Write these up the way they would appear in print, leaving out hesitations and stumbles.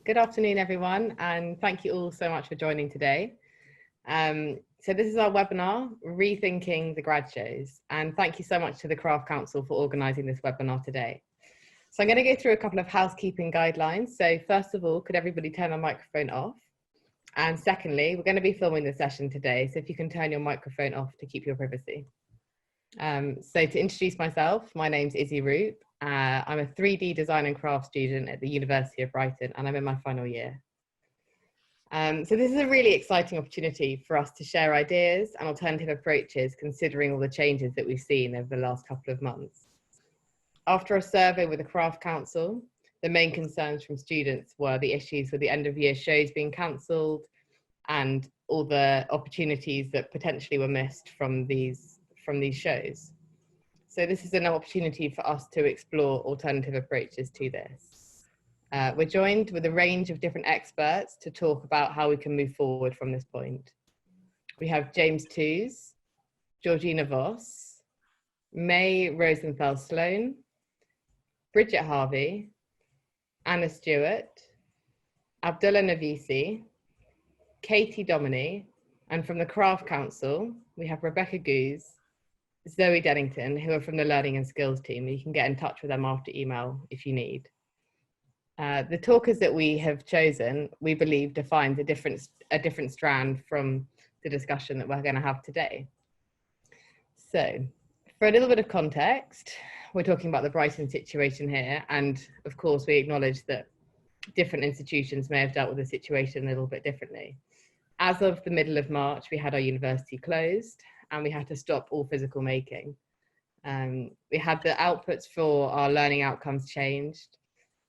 Good afternoon, everyone, and thank you all so much for joining today. So this is our webinar, Rethinking the Grad Shows, and thank you so much to the Craft Council for organising this webinar today. So I'm going to go through a couple of housekeeping guidelines. So first of all, could everybody turn their microphone off? And secondly, we're going to be filming the session today, so if you can turn your microphone off to keep your privacy. So to introduce myself, my name's Izzy Roop. I'm a 3D design and craft student at the University of Brighton, and I'm in my final year. So this is a really exciting opportunity for us to share ideas and alternative approaches, considering all the changes that we've seen over the last couple of months. After a survey with the Craft Council, the main concerns from students were the issues with the end of year shows being cancelled and all the opportunities that potentially were missed from these shows. So this is an opportunity for us to explore alternative approaches to this. We're joined with a range of different experts to talk about how we can move forward from this point. We have James Toos, Georgina Voss, May Rosenfeld-Sloan, Bridget Harvey, Anna Stewart, Abdullah Navisi, Katie Dominy, and from the Craft Council, we have Rebecca Goose, Zoe Dennington, who are from the Learning and Skills team. You can get in touch with them after email if you need. The talkers that we have chosen, we believe, defines a different strand from the discussion that we're going to have today. So, for a little bit of context, we're talking about the Brighton situation here, and of course we acknowledge that different institutions may have dealt with the situation a little bit differently. As of the middle of March, we had our university closed, and we had to stop all physical making. We had the outputs for our learning outcomes changed.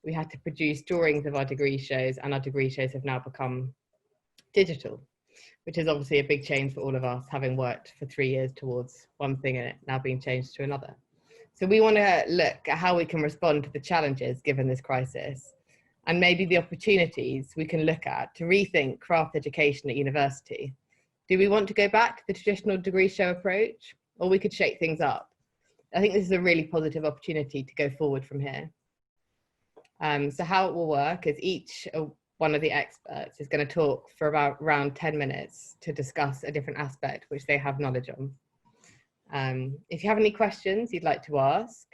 We had to produce drawings of our degree shows, and our degree shows have now become digital, which is obviously a big change for all of us, having worked for 3 years towards one thing and it now being changed to another. So we want to look at how we can respond to the challenges given this crisis, and maybe the opportunities we can look at to rethink craft education at university. Do we want to go back to the traditional degree show approach, or we could shake things up? I think this is a really positive opportunity to go forward from here. So how it will work is each one of the experts is going to talk for around 10 minutes to discuss a different aspect which they have knowledge on. If you have any questions you'd like to ask,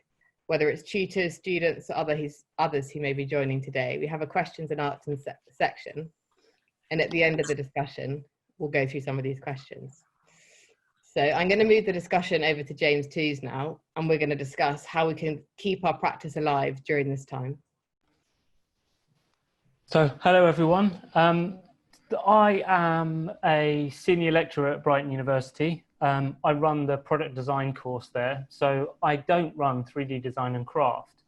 whether it's tutors, students, or others who may be joining today, we have a questions and answers section. And at the end of the discussion, we'll go through some of these questions. So I'm going to move the discussion over to James Toos now, and we're going to discuss how we can keep our practice alive during this time. So, hello everyone. I am a senior lecturer at Brighton University. I run the product design course there, so I don't run 3D design and craft.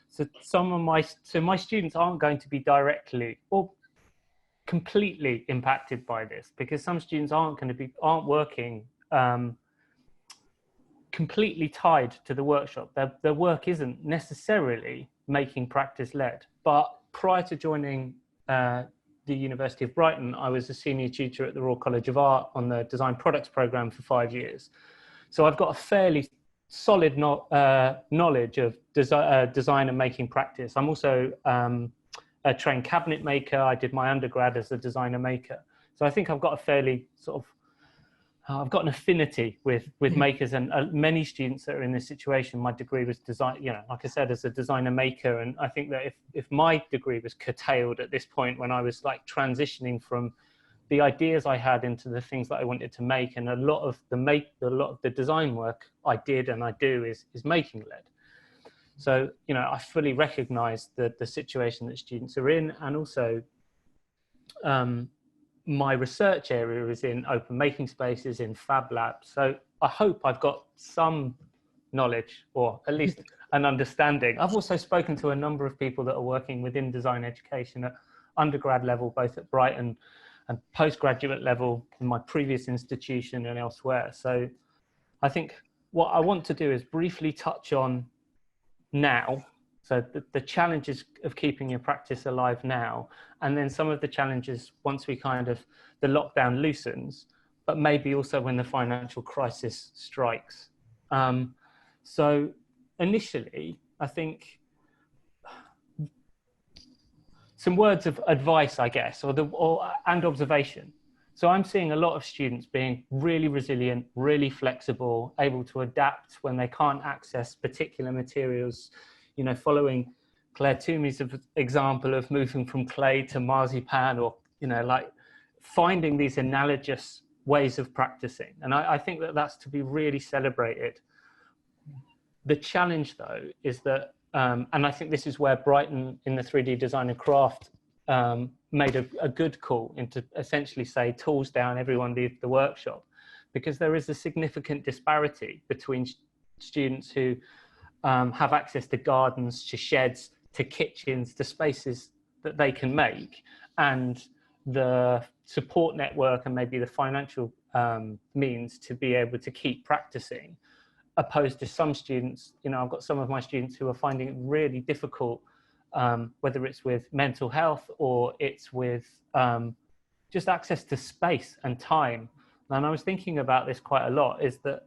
So my students aren't going to be directly or completely impacted by this, because some students aren't working completely tied to the workshop. Their work isn't necessarily making practice led. But prior to joining the University of Brighton, I was a senior tutor at the Royal College of Art on the design products program for 5 years. So I've got a fairly solid knowledge of design and making practice. I'm also a trained cabinet maker. I did my undergrad as a designer maker. So I think I've got a fairly I've got an affinity with makers, and many students that are in this situation, my degree was design, like I said, as a designer maker. And I think that if my degree was curtailed at this point, when I was like transitioning from the ideas I had into the things that I wanted to make, and a lot of the design work I did and I do is making led. So, I fully recognize the situation that students are in, and also my research area is in open making spaces, in fab labs. So I hope I've got some knowledge, or at least an understanding. I've also spoken to a number of people that are working within design education at undergrad level, both at Brighton and postgraduate level in my previous institution and elsewhere. So I think what I want to do is briefly touch on now, so the challenges of keeping your practice alive now, and then some of the challenges once the lockdown loosens, but maybe also when the financial crisis strikes. So initially, I think some words of advice, I guess, and observation. So I'm seeing a lot of students being really resilient, really flexible, able to adapt when they can't access particular materials, you know, following Claire Toomey's example of moving from clay to marzipan, or, you know, like finding these analogous ways of practicing. And I think that that's to be really celebrated. The challenge, though, is that, and I think this is where Brighton in the 3D Design and Craft made a good call into essentially say tools down, everyone leave the workshop, because there is a significant disparity between students who have access to gardens, to sheds, to kitchens, to spaces that they can make, and the support network and maybe the financial means to be able to keep practicing, opposed to some students. You know, I've got some of my students who are finding it really difficult, whether it's with mental health or it's with just access to space and time. And I was thinking about this quite a lot, is that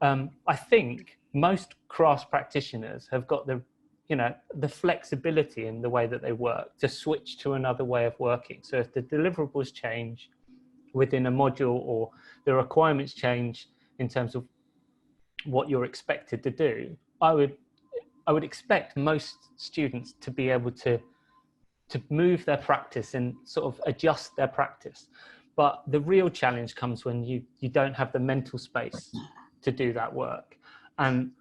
I think most crafts practitioners have got the, you know, the flexibility in the way that they work to switch to another way of working. So if the deliverables change within a module, or the requirements change in terms of what you're expected to do, I would expect most students to be able to move their practice and sort of adjust their practice. But the real challenge comes when you don't have the mental space to do that work. And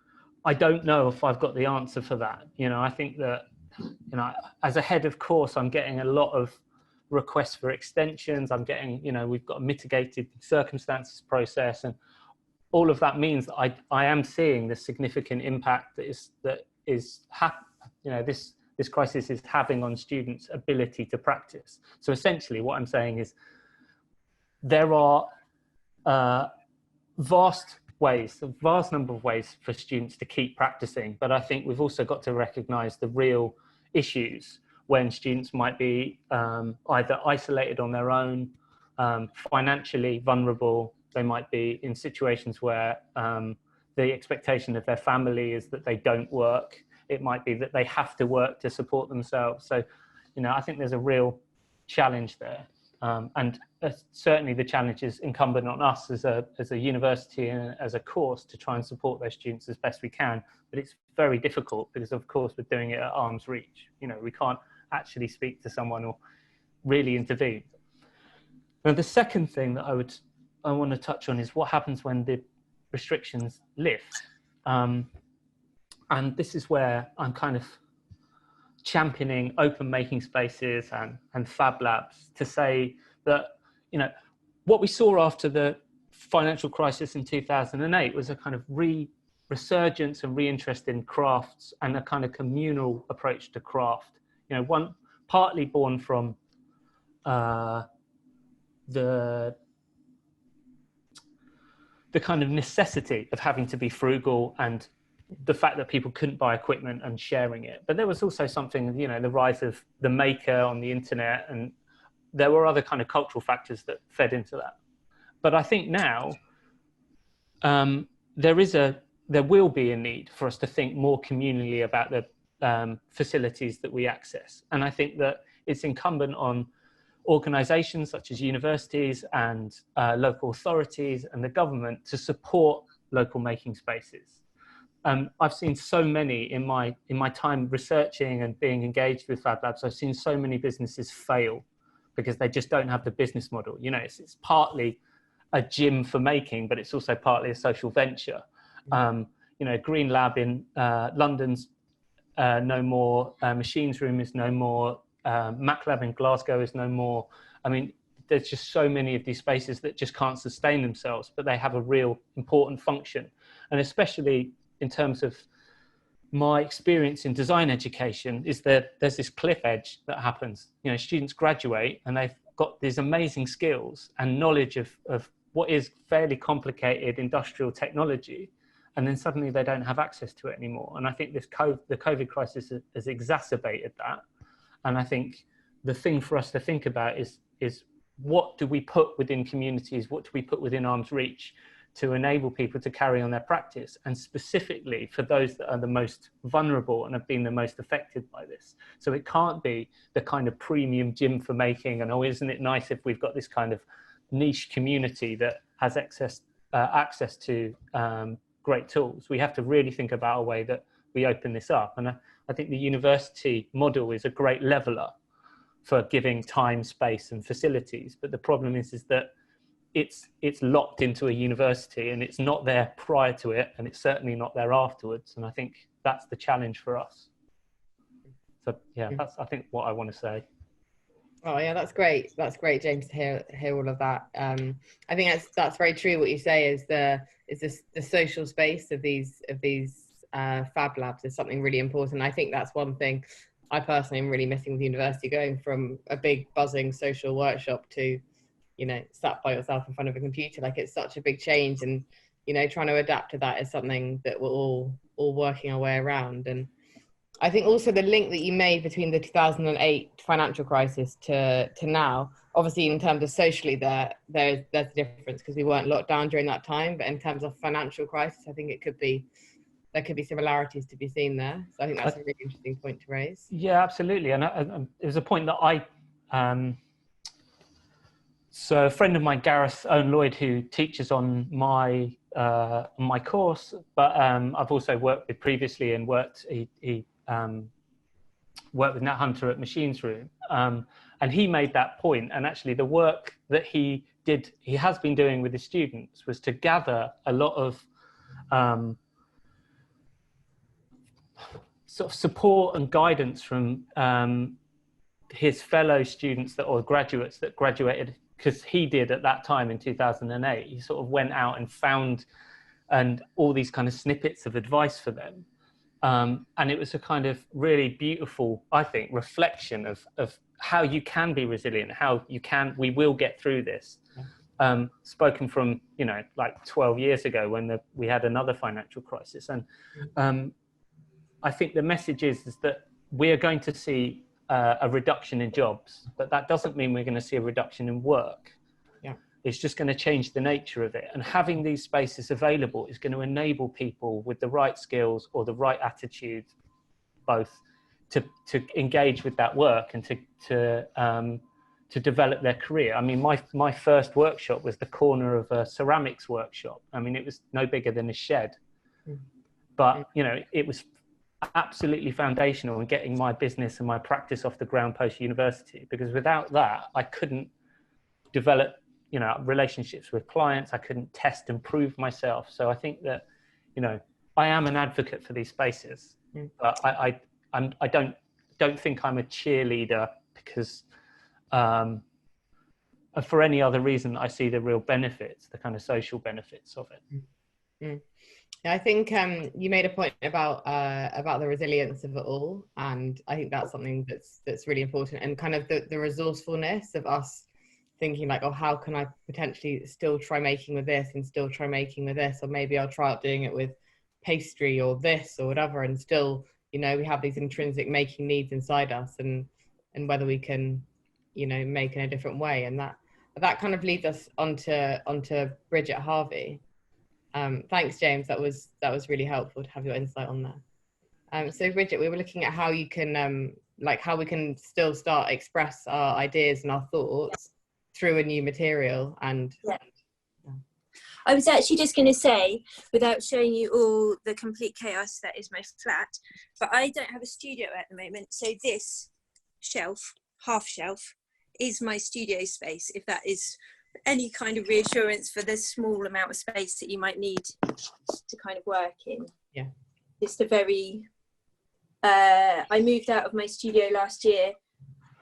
I don't know if I've got the answer for that. You know, I think that, you know, as a head of course, I'm getting a lot of requests for extensions. I'm getting, you know, we've got a mitigated circumstances process, and all of that means that I am seeing the significant impact that is you know, this crisis is having on students' ability to practice. So essentially what I'm saying is there are a vast number of ways for students to keep practicing, but I think we've also got to recognize the real issues when students might be either isolated on their own, financially vulnerable. They might be in situations where the expectation of their family is that they don't work. It might be that they have to work to support themselves. So, you know, I think there's a real challenge there. And certainly the challenge is incumbent on us as a university and as a course to try and support those students as best we can. But it's very difficult because, of course, we're doing it at arm's reach. You know, we can't actually speak to someone or really intervene. Now, the second thing that I want to touch on is what happens when the restrictions lift. And this is where I'm kind of championing open making spaces and fab labs to say that, you know, what we saw after the financial crisis in 2008 was a kind of resurgence and reinterest in crafts and a kind of communal approach to craft. You know, one partly born from the kind of necessity of having to be frugal and the fact that people couldn't buy equipment and sharing it. But there was also something, you know, the rise of the maker on the internet, and there were other kind of cultural factors that fed into that. But I think now there will be a need for us to think more communally about the facilities that we access. And I think that it's incumbent on organisations such as universities and local authorities and the government to support local making spaces. I've seen so many in my time researching and being engaged with Fab Labs. I've seen so many businesses fail because they just don't have the business model. You know, it's partly a gym for making, but it's also partly a social venture. You know, Green Lab in London's no more, Machines Room is no more, Mac Lab in Glasgow is no more. I mean, there's just so many of these spaces that just can't sustain themselves, but they have a real important function. And especially in terms of my experience in design education, is that there's this cliff edge that happens. You know, students graduate and they've got these amazing skills and knowledge of what is fairly complicated industrial technology, and then suddenly they don't have access to it anymore. And I think the COVID crisis has exacerbated that. And I think the thing for us to think about is what do we put within communities? What do we put within arm's reach to enable people to carry on their practice, and specifically for those that are the most vulnerable and have been the most affected by this. So it can't be the kind of premium gym for making, and oh, isn't it nice if we've got this kind of niche community that has access to great tools. We have to really think about a way that we open this up. And I think the university model is a great leveler for giving time, space and facilities. But the problem is that it's locked into a university, and it's not there prior to it, and it's certainly not there afterwards. And I think that's the challenge for us. So yeah, that's, I think, what I want to say. Oh yeah, that's great. That's great, James, to hear all of that. I think that's very true. What you say is the social space of these fab labs is something really important. I think that's one thing I personally am really missing with university, going from a big buzzing social workshop to, you know, sat by yourself in front of a computer. Like, it's such a big change, and, you know, trying to adapt to that is something that we're all working our way around. And I think also the link that you made between the 2008 financial crisis to now, obviously in terms of socially there's a difference because we weren't locked down during that time, but in terms of financial crisis, I think there could be similarities to be seen there. So I think that's a really interesting point to raise. Yeah, absolutely. And it was a point that so a friend of mine, Gareth Owen Lloyd, who teaches on my course, but I've also worked with previously, and worked with Nat Hunter at Machines Room, and he made that point. And actually, the work that he has been doing with his students was to gather a lot of sort of support and guidance from his fellow students or graduates that graduated, because he did at that time in 2008. He sort of went out and found all these kind of snippets of advice for them. And it was a kind of really beautiful, I think, reflection of how you can be resilient, we will get through this. Spoken from, you know, like 12 years ago when we had another financial crisis. And I think the message is that we are going to see a reduction in jobs, but that doesn't mean we're going to see a reduction in work. Yeah. It's just going to change the nature of it. And having these spaces available is going to enable people with the right skills or the right attitude, both to engage with that work and to develop their career. I mean, my first workshop was the corner of a ceramics workshop. I mean, it was no bigger than a shed, but, you know, it was absolutely foundational in getting my business and my practice off the ground post university, because without that I couldn't develop, you know, relationships with clients. I couldn't test and prove myself. So I think that, you know, I am an advocate for these spaces, but I don't think I'm a cheerleader, because for any other reason I see the real benefits, the kind of social benefits of it. I think you made a point about the resilience of it all, and I think that's something that's really important, and kind of the resourcefulness of us thinking like, oh, how can I potentially still try making with this and still try making with this, or maybe I'll try out doing it with pastry or this or whatever, and still, you know, we have these intrinsic making needs inside us, and whether we can, you know, make in a different way. And that kind of leads us onto Bridget Harvey. Thanks, James. That was really helpful to have your insight on that. So Bridget, we were looking at how you can, how we can still express our ideas and our thoughts through a new material. And I was actually just going to say, without showing you all the complete chaos that is my flat, but I don't have a studio at the moment. So this shelf, half shelf, is my studio space, if that is any kind of reassurance for the small amount of space that you might need to kind of work in. Yeah. Just a very, I moved out of my studio last year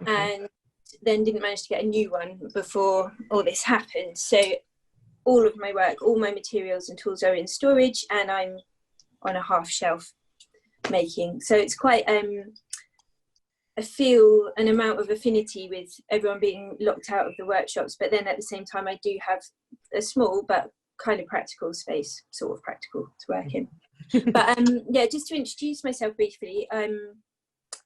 and then didn't manage to get a new one before all this happened. So all of my work, all my materials and tools are in storage, and I'm on a half shelf making. So it's quite, I feel an amount of affinity with everyone being locked out of the workshops, but then at the same time I do have a small but kind of practical space, sort of practical to work in. But yeah, just to introduce myself briefly,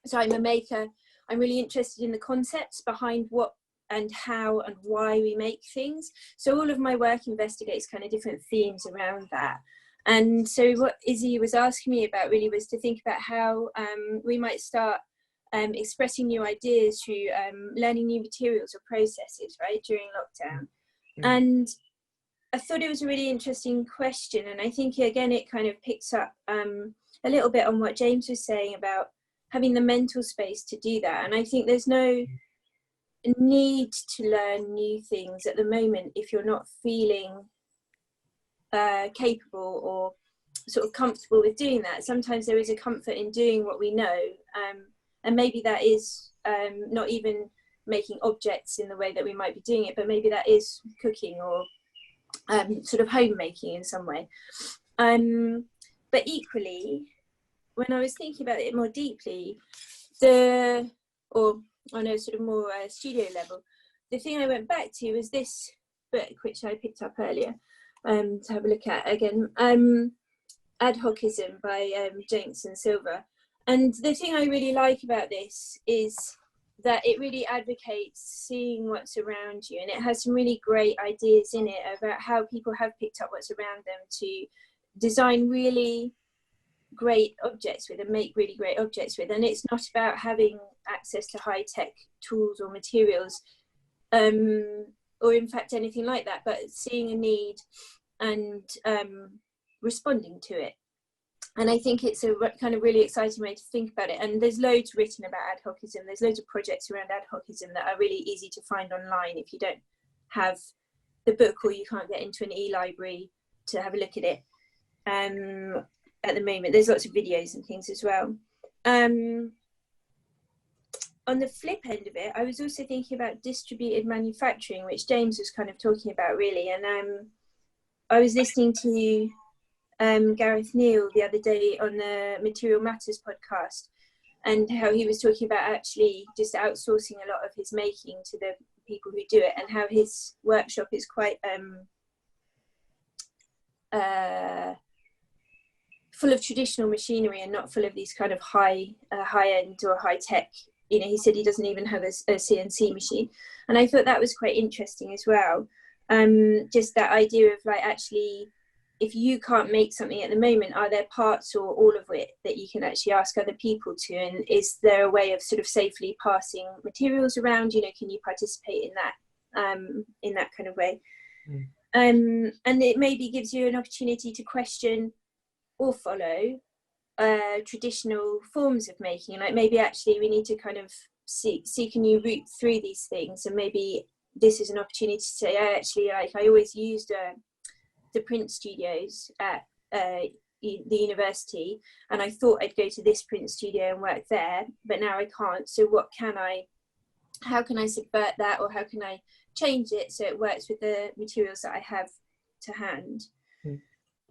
so I'm a maker. I'm really interested in the concepts behind what and how and why we make things. So all of my work investigates kind of different themes around that. And so what Izzy was asking me about really was to think about how we might start expressing new ideas through learning new materials or processes, right, during lockdown. And I thought it was a really interesting question, and I think again it kind of picks up a little bit on what James was saying about having the mental space to do that. And I think there's no need to learn new things at the moment if you're not feeling capable or sort of comfortable with doing that. Sometimes there is a comfort in doing what we know, and maybe that is not even making objects in the way that we might be doing it, but maybe that is cooking or sort of homemaking in some way. But equally, when I was thinking about it more deeply, or on a sort of more studio level, the thing I went back to was this book, which I picked up earlier to have a look at again, Ad Hocism by Jenks and Silver. And the thing I really like about this is that it really advocates seeing what's around you, and it has some really great ideas in it about how people have picked up what's around them to design really great objects with and make really great objects with. And it's not about having access to high-tech tools or materials or in fact anything like that, but seeing a need and responding to it. And I think it's a kind of really exciting way to think about it. And there's loads written about ad hocism. There's loads of projects around ad hocism that are really easy to find online if you don't have the book or you can't get into an e-library to have a look at it. At the moment, there's lots of videos and things as well. On the flip end of it, I was also thinking about distributed manufacturing, which James was kind of talking about really. And I was listening to Gareth Neal the other day on the Material Matters podcast, and how he was talking about actually just outsourcing a lot of his making to the people who do it, and how his workshop is quite full of traditional machinery and not full of these kind of high end or high tech. You know, he said he doesn't even have a CNC machine, and I thought that was quite interesting as well. Just that idea of like, actually, if you can't make something at the moment, are there parts or all of it that you can actually ask other people to? And is there a way of sort of safely passing materials around? You know, can you participate in that kind of way? And it maybe gives you an opportunity to question or follow traditional forms of making. Like maybe actually we need to kind of seek a new route through these things. And maybe this is an opportunity to say, I always used the print studios at the university, and I thought I'd go to this print studio and work there, but now I can't. So how can I subvert that, or how can I change it so it works with the materials that I have to hand?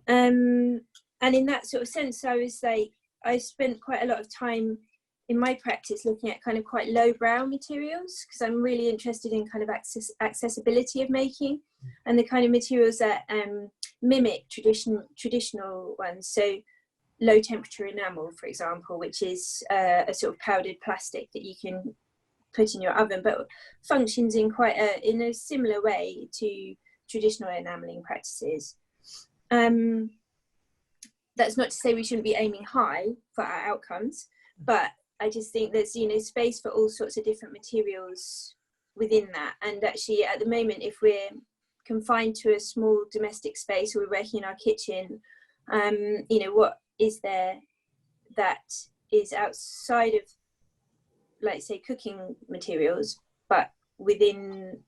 And in that sort of sense, I spent quite a lot of time in my practice looking at kind of quite lowbrow materials, because I'm really interested in kind of accessibility of making and the kind of materials that mimic traditional ones. So low temperature enamel, for example, which is a sort of powdered plastic that you can put in your oven, but functions in in a similar way to traditional enameling practices. That's not to say we shouldn't be aiming high for our outcomes, but I just think there's, you know, space for all sorts of different materials within that. And actually at the moment, if we're confined to a small domestic space, or we're working in our kitchen, you know, what is there that is outside of, like, say, cooking materials, but within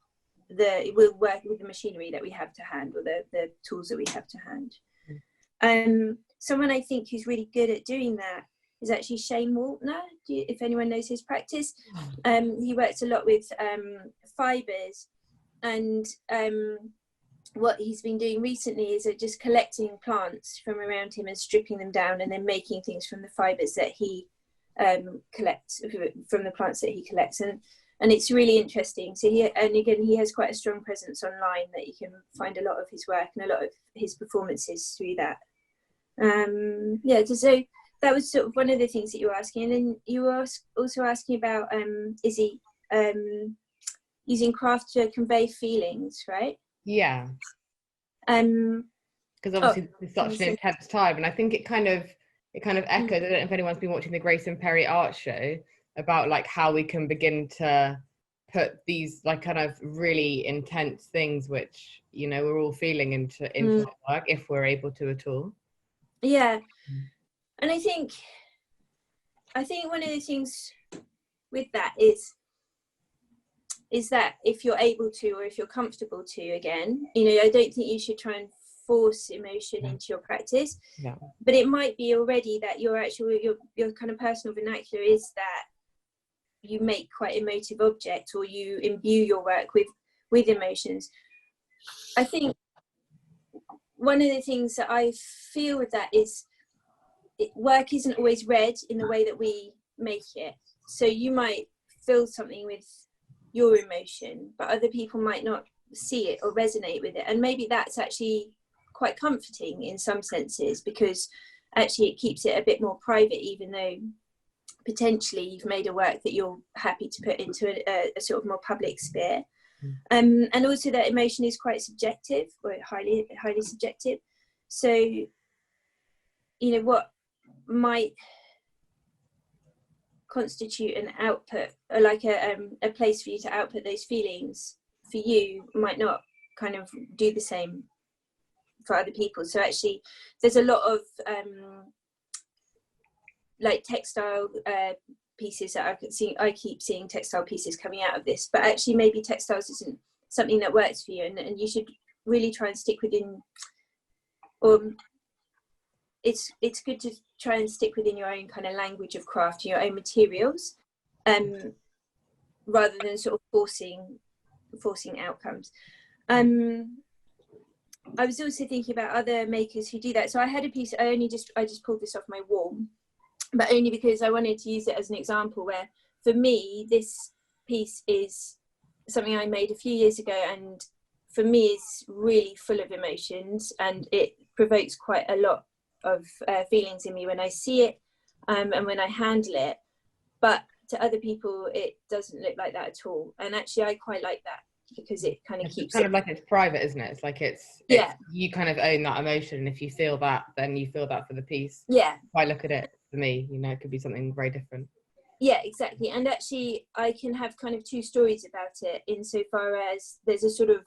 we'll work with the machinery that we have to hand, or the tools that we have to hand. Someone I think who's really good at doing that is actually Shane Waltner, if anyone knows his practice. He works a lot with fibres, and what he's been doing recently is just collecting plants from around him and stripping them down, and then making things from the fibres that he collects, from the plants that he collects. And it's really interesting. So he has quite a strong presence online that you can find a lot of his work and a lot of his performances through that. So that was sort of one of the things that you were asking. And then you were also asking about, Izzy, using craft to convey feelings, right? Yeah. Because Oh, obviously it's such an intense time, and I think it kind of echoes. I don't know if anyone's been watching the Grace and Perry art show about like how we can begin to put these like kind of really intense things, which you know we're all feeling into our work if we're able to at all. Yeah, and I think one of the things with that is that if you're able to, or if you're comfortable to, again, you know, I don't think you should try and force emotion into your practice. Yeah. But it might be already that your kind of personal vernacular is that you make quite emotive objects, or you imbue your work with emotions. I think one of the things that I feel with that is work isn't always read in the way that we make it. So you might feel something with your emotion, but other people might not see it or resonate with it. And maybe that's actually quite comforting in some senses, because actually it keeps it a bit more private, even though potentially you've made a work that you're happy to put into a sort of more public sphere. And also that emotion is quite subjective, or highly subjective. So, you know, what might constitute an output, or like a place for you to output those feelings, for you might not kind of do the same for other people. So actually there's a lot of like textile pieces that I keep seeing textile pieces coming out of this, but actually maybe textiles isn't something that works for you, and you should really try and stick within, or it's good to try and stick within your own kind of language of craft, your own materials, rather than sort of forcing outcomes. I was also thinking about other makers who do that. So I had a piece, I just pulled this off my wall, but only because I wanted to use it as an example where, for me, this piece is something I made a few years ago, and for me is really full of emotions, and it provokes quite a lot of feelings in me when I see it, and when I handle it. But to other people, it doesn't look like that at all. And actually, I quite like that, because it kind of keeps kind of like it's private, isn't it? It's like it's you kind of own that emotion, and if you feel that, then you feel that for the piece. Yeah. If I look at it, for me, you know, it could be something very different. Yeah, exactly. And actually, I can have kind of two stories about it, insofar as there's a sort of,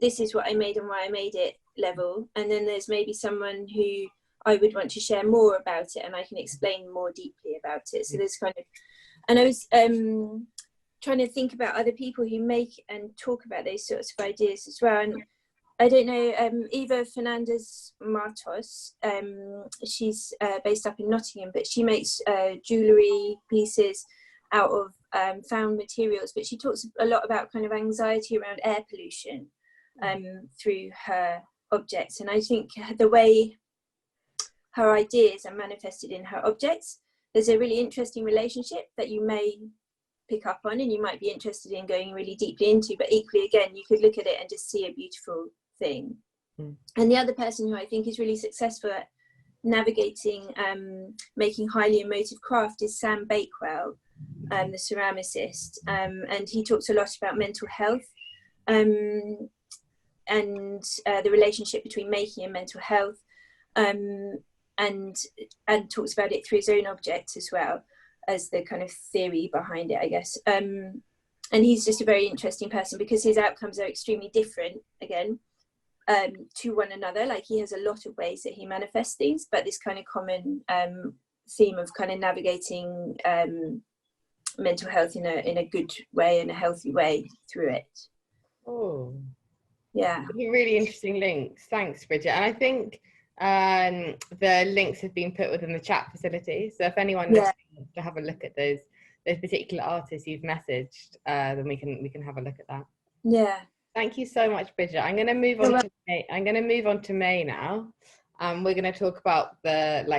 this is what I made and why I made it level, and then there's maybe someone who I would want to share more about it, and I can explain more deeply about it. So there's kind of, and I was trying to think about other people who make and talk about those sorts of ideas as well. And I don't know, Eva Fernandez Martos, she's based up in Nottingham, but she makes jewellery pieces out of found materials, but she talks a lot about kind of anxiety around air pollution through her objects. And I think the way her ideas are manifested in her objects, there's a really interesting relationship that you may pick up on, and you might be interested in going really deeply into, but equally, again, you could look at it and just see a beautiful thing. And the other person who I think is really successful at navigating making highly emotive craft is Sam Bakewell, the ceramicist, and he talks a lot about mental health, and the relationship between making and mental health, and talks about it through his own objects as well as the kind of theory behind it, I guess. And he's just a very interesting person, because his outcomes are extremely different, again, to one another. Like, he has a lot of ways that he manifests things, but this kind of common theme of kind of navigating mental health in a good way, in a healthy way through it. Oh, yeah, really interesting links. Thanks, Bridget. And I think the links have been put within the chat facility, so if anyone wants to have a look at those particular artists you've messaged, then we can have a look at that. Yeah. Thank you so much, Bridget. I'm going to move on to May. I'm going to move on to May now. We're going to talk about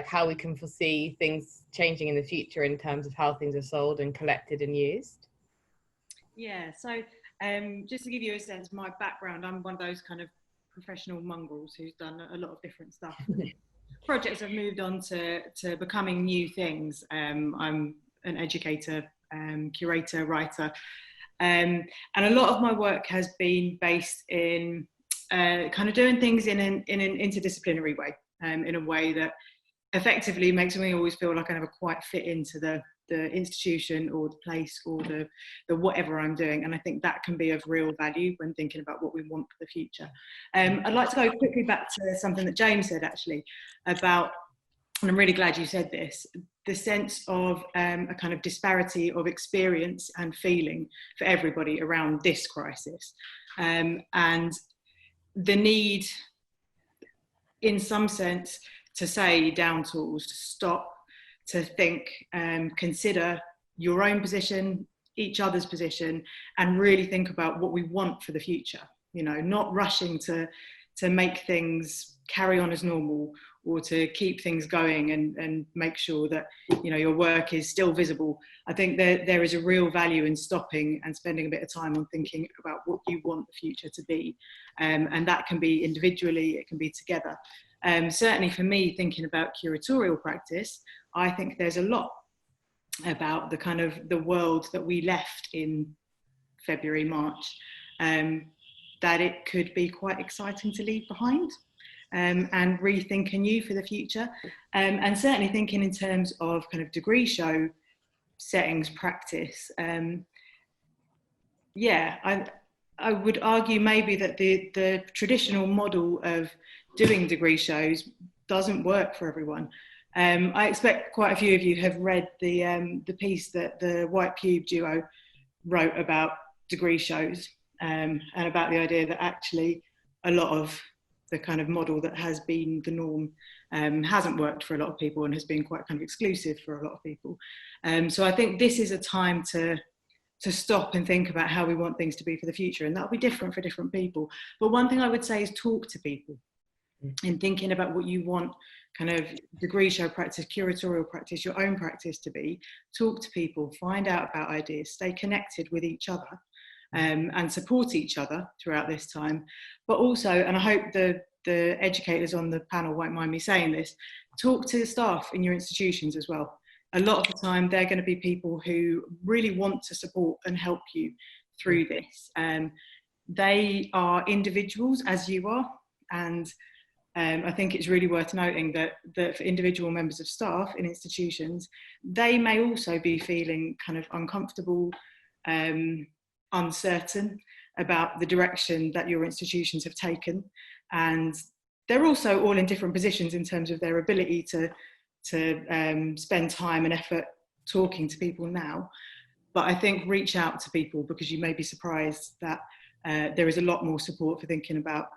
how we can foresee things changing in the future in terms of how things are sold and collected and used. Yeah, so just to give you a sense of my background, I'm one of those kind of professional mongrels who's done a lot of different stuff. Projects have moved on to becoming new things. I'm an educator, curator, writer, And a lot of my work has been based in kind of doing things in an interdisciplinary way, in a way that effectively makes me always feel like I never quite fit into the institution or the place or the whatever I'm doing. And I think that can be of real value when thinking about what we want for the future. I'd like to go quickly back to something that James said actually about, and I'm really glad you said this, the sense of a kind of disparity of experience and feeling for everybody around this crisis, and the need in some sense to say down tools, to stop, to think, consider your own position, each other's position, and really think about what we want for the future. You know, not rushing to make things carry on as normal, or to keep things going and make sure that, you know, your work is still visible. I think there is a real value in stopping and spending a bit of time on thinking about what you want the future to be. And that can be individually, it can be together. Certainly for me, thinking about curatorial practice, I think there's a lot about the kind of the world that we left in February, March, that it could be quite exciting to leave behind, and rethink anew for the future. And certainly thinking in terms of kind of degree show settings practice. I would argue maybe that the traditional model of doing degree shows doesn't work for everyone. I expect quite a few of you have read the piece that the White Cube duo wrote about degree shows, and about the idea that actually a lot of the kind of model that has been the norm hasn't worked for a lot of people and has been quite kind of exclusive for a lot of people. So I think this is a time to stop and think about how we want things to be for the future, and that'll be different for different people. But one thing I would say is talk to people in thinking about what you want kind of degree show practice, curatorial practice, your own practice to be. Talk to people, find out about ideas, stay connected with each other, and support each other throughout this time. But also, and I hope the educators on the panel won't mind me saying this, talk to the staff in your institutions as well. A lot of the time, they're going to be people who really want to support and help you through this. They are individuals as you are, and I think it's really worth noting that for individual members of staff in institutions, they may also be feeling kind of uncomfortable, uncertain about the direction that your institutions have taken. And they're also all in different positions in terms of their ability to spend time and effort talking to people now. But I think reach out to people, because you may be surprised that there is a lot more support for thinking about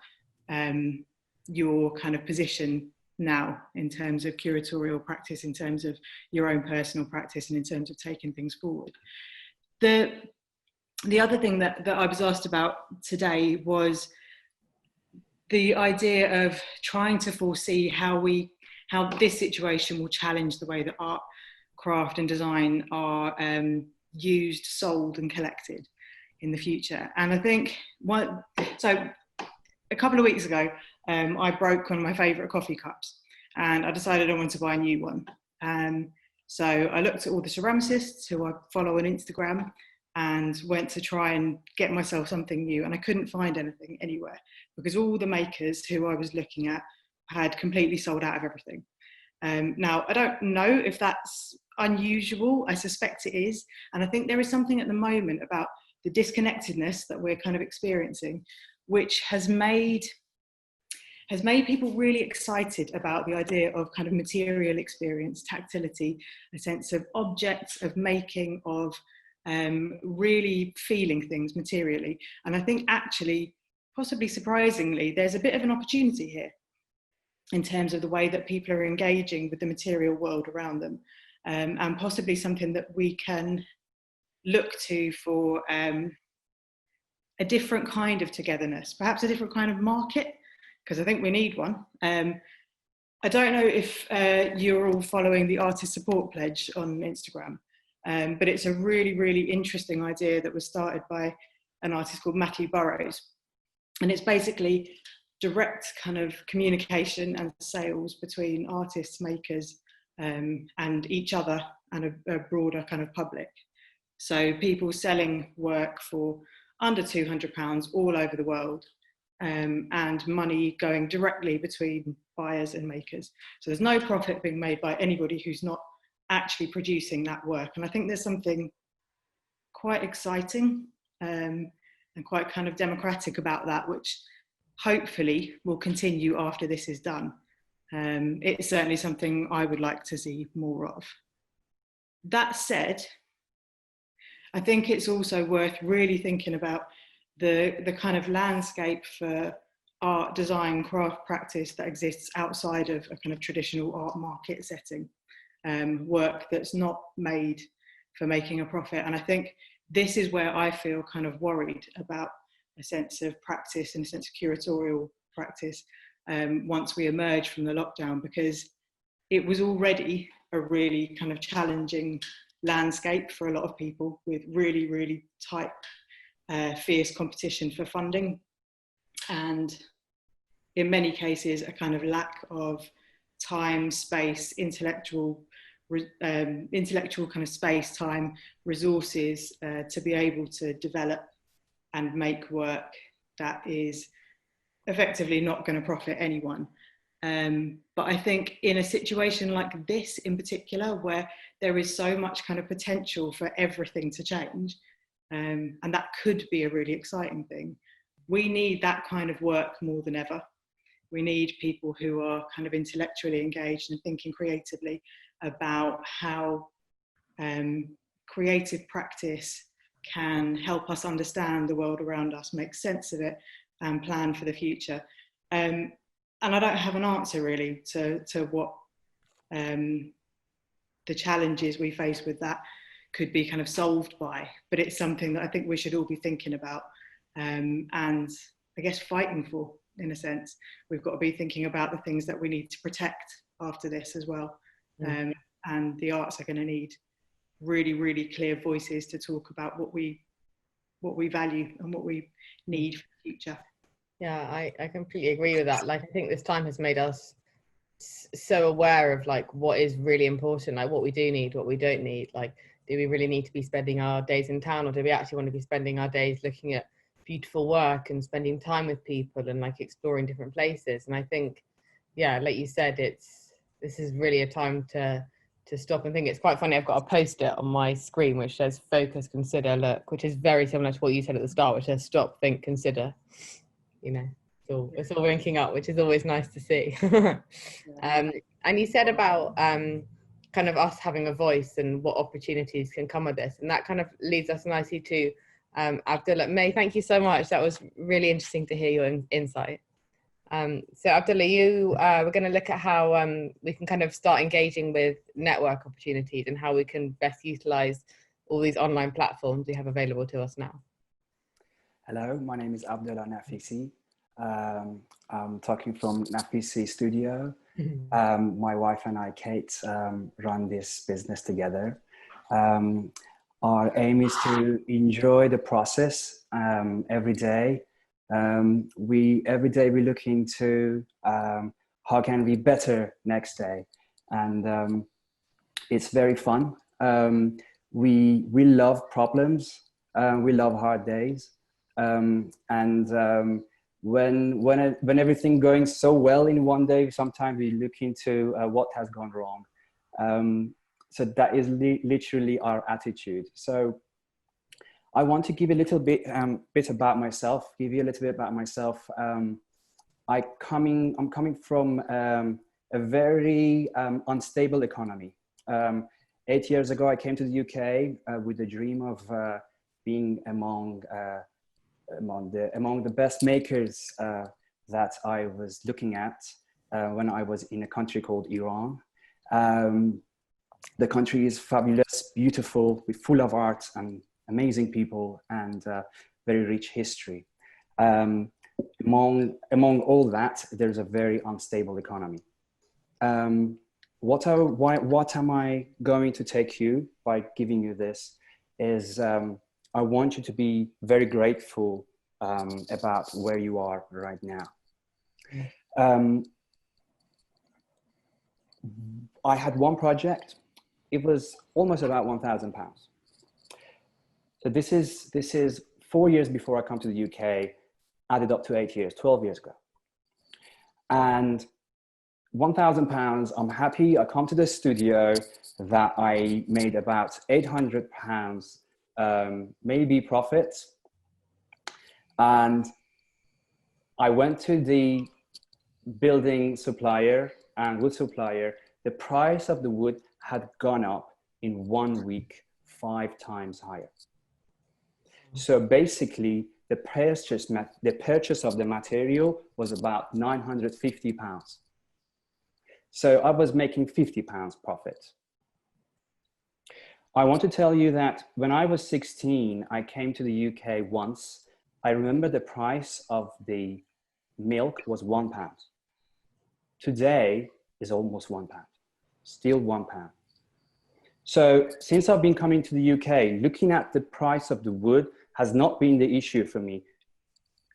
your kind of position now in terms of curatorial practice, in terms of your own personal practice, and in terms of taking things forward. The other thing that I was asked about today was the idea of trying to foresee how this situation will challenge the way that art, craft and design are used, sold and collected in the future. And I think so a couple of weeks ago, I broke one of my favourite coffee cups, and I decided I wanted to buy a new one. So I looked at all the ceramicists who I follow on Instagram and went to try and get myself something new, and I couldn't find anything anywhere, because all the makers who I was looking at had completely sold out of everything. Now, I don't know if that's unusual. I suspect it is. And I think there is something at the moment about the disconnectedness that we're kind of experiencing, which has made people really excited about the idea of kind of material experience, tactility, a sense of objects, of making, of really feeling things materially. And I think actually, possibly surprisingly, there's a bit of an opportunity here in terms of the way that people are engaging with the material world around them, and possibly something that we can look to for a different kind of togetherness, perhaps a different kind of market, because I think we need one. I don't know if you're all following the Artist Support Pledge on Instagram, but it's a really, really interesting idea that was started by an artist called Matthew Burrows. And it's basically direct kind of communication and sales between artists, makers, and each other and a broader kind of public. So people selling work for under £200 all over the world, and money going directly between buyers and makers. So there's no profit being made by anybody who's not actually producing that work. And I think there's something quite exciting and quite kind of democratic about that, which hopefully will continue after this is done. It's certainly something I would like to see more of. That said, I think it's also worth really thinking about the kind of landscape for art, design, craft practice that exists outside of a kind of traditional art market setting, work that's not made for making a profit. And I think this is where I feel kind of worried about a sense of practice and a sense of curatorial practice once we emerge from the lockdown, because it was already a really kind of challenging landscape for a lot of people, with really, really tight, fierce competition for funding, and in many cases a kind of lack of time, space, intellectual kind of space, time, resources to be able to develop and make work that is effectively not going to profit anyone. But I think in a situation like this in particular, where there is so much kind of potential for everything to change, and that could be a really exciting thing, we need that kind of work more than ever. We need people who are kind of intellectually engaged and thinking creatively about how creative practice can help us understand the world around us, make sense of it, and plan for the future. And I don't have an answer really to what the challenges we face with that could be kind of solved by, but it's something that I think we should all be thinking about and I guess fighting for, in a sense. We've got to be thinking about the things that we need to protect after this as well. And the arts are going to need really, really clear voices to talk about what we value and what we need for the future. Yeah, I completely agree with that. Like, I think this time has made us so aware of like what is really important, like what we do need, what we don't need. Like, do we really need to be spending our days in town, or do we actually want to be spending our days looking at beautiful work and spending time with people and like exploring different places? And I think, yeah, like you said, this is really a time to stop and think. It's quite funny, I've got a post-it on my screen which says focus, consider, look, which is very similar to what you said at the start, which says stop, think, consider. You know, it's all linking up, which is always nice to see. And you said about kind of us having a voice and what opportunities can come with this, and that kind of leads us nicely to Abdullah. May, thank you so much. That was really interesting to hear your insight. So Abdullah, we're going to look at how we can kind of start engaging with network opportunities and how we can best utilize all these online platforms we have available to us now. Hello, my name is Abdullah Nafisi. I'm talking from Nafisi Studio. My wife and I, Kate, run this business together. Our aim is to enjoy the process every day. Every day we look into how can we better next day, and it's very fun. We love problems. We love hard days. When everything going so well in one day, sometimes we look into what has gone wrong. So that is literally our attitude. So I want to give a little bit about myself. I'm coming from a very unstable economy. 8 years ago, I came to the UK with the dream of being among the best makers that I was looking at when I was in a country called Iran. The country is fabulous, beautiful, full of art and amazing people, and very rich history. Among all that, there's a very unstable economy. What am I going to take you by giving you this is I want you to be very grateful about where you are right now. I had one project. It was almost about £1,000. So this is 4 years before I come to the UK, added up to 8 years, 12 years ago. And £1,000, I'm happy. I come to the studio that I made about £800, maybe profit. And I went to the building supplier and wood supplier. The price of the wood had gone up in 1 week, 5 times higher. So basically, the purchase of the material was about £950. So I was making £50 profit. I want to tell you that when I was 16, I came to the UK once. I remember the price of the milk was £1. Today is almost £1, still £1. So since I've been coming to the UK, looking at the price of the wood has not been the issue for me.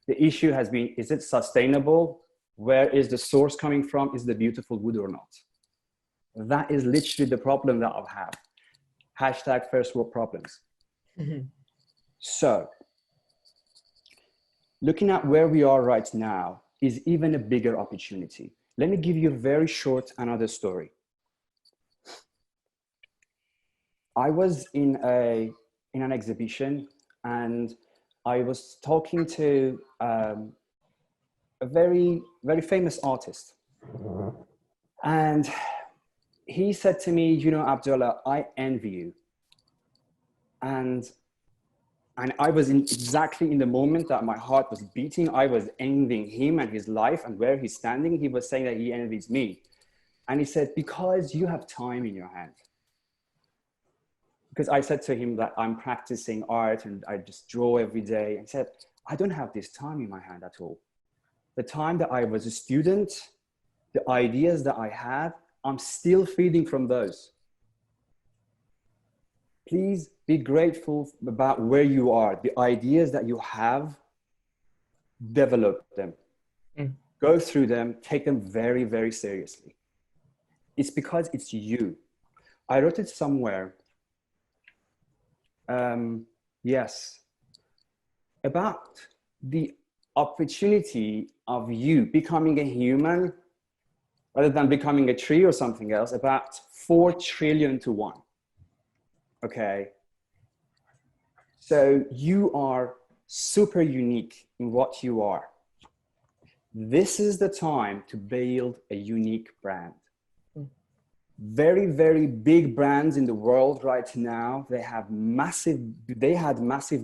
The issue has been, is it sustainable? Where is the source coming from? Is the beautiful wood or not? That is literally the problem that I've had. Hashtag first world problems. Mm-hmm. So looking at where we are right now is even a bigger opportunity. Let me give you a very short another story. I was in an exhibition and I was talking to a very, very famous artist. And he said to me, you know, Abdullah, I envy you. And I was exactly in the moment that my heart was beating. I was envying him and his life and where he's standing. He was saying that he envies me. And he said, because you have time in your hand. Because I said to him that I'm practicing art and I just draw every day. And he said, I don't have this time in my hand at all. The time that I was a student, the ideas that I had, I'm still feeding from those. Please be grateful about where you are. The ideas that you have, develop them. Go through them, take them very, very seriously. It's because it's you. I wrote it somewhere. Yes, about the opportunity of you becoming a human rather than becoming a tree or something else, about 4 trillion to 1. Okay. So you are super unique in what you are. This is the time to build a unique brand. Very, very big brands in the world right now, they had massive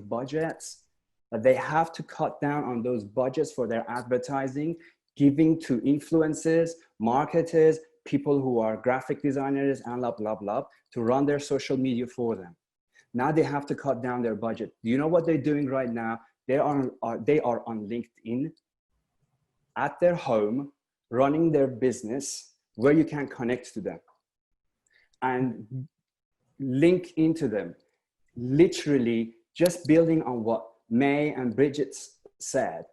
budgets, but they have to cut down on those budgets for their advertising, giving to influencers, marketers, people who are graphic designers and blah, blah, blah, to run their social media for them. Now they have to cut down their budget. Do you know what they're doing right now? They are on LinkedIn at their home, running their business where you can connect to them and link into them. Literally just building on what May and Bridget said,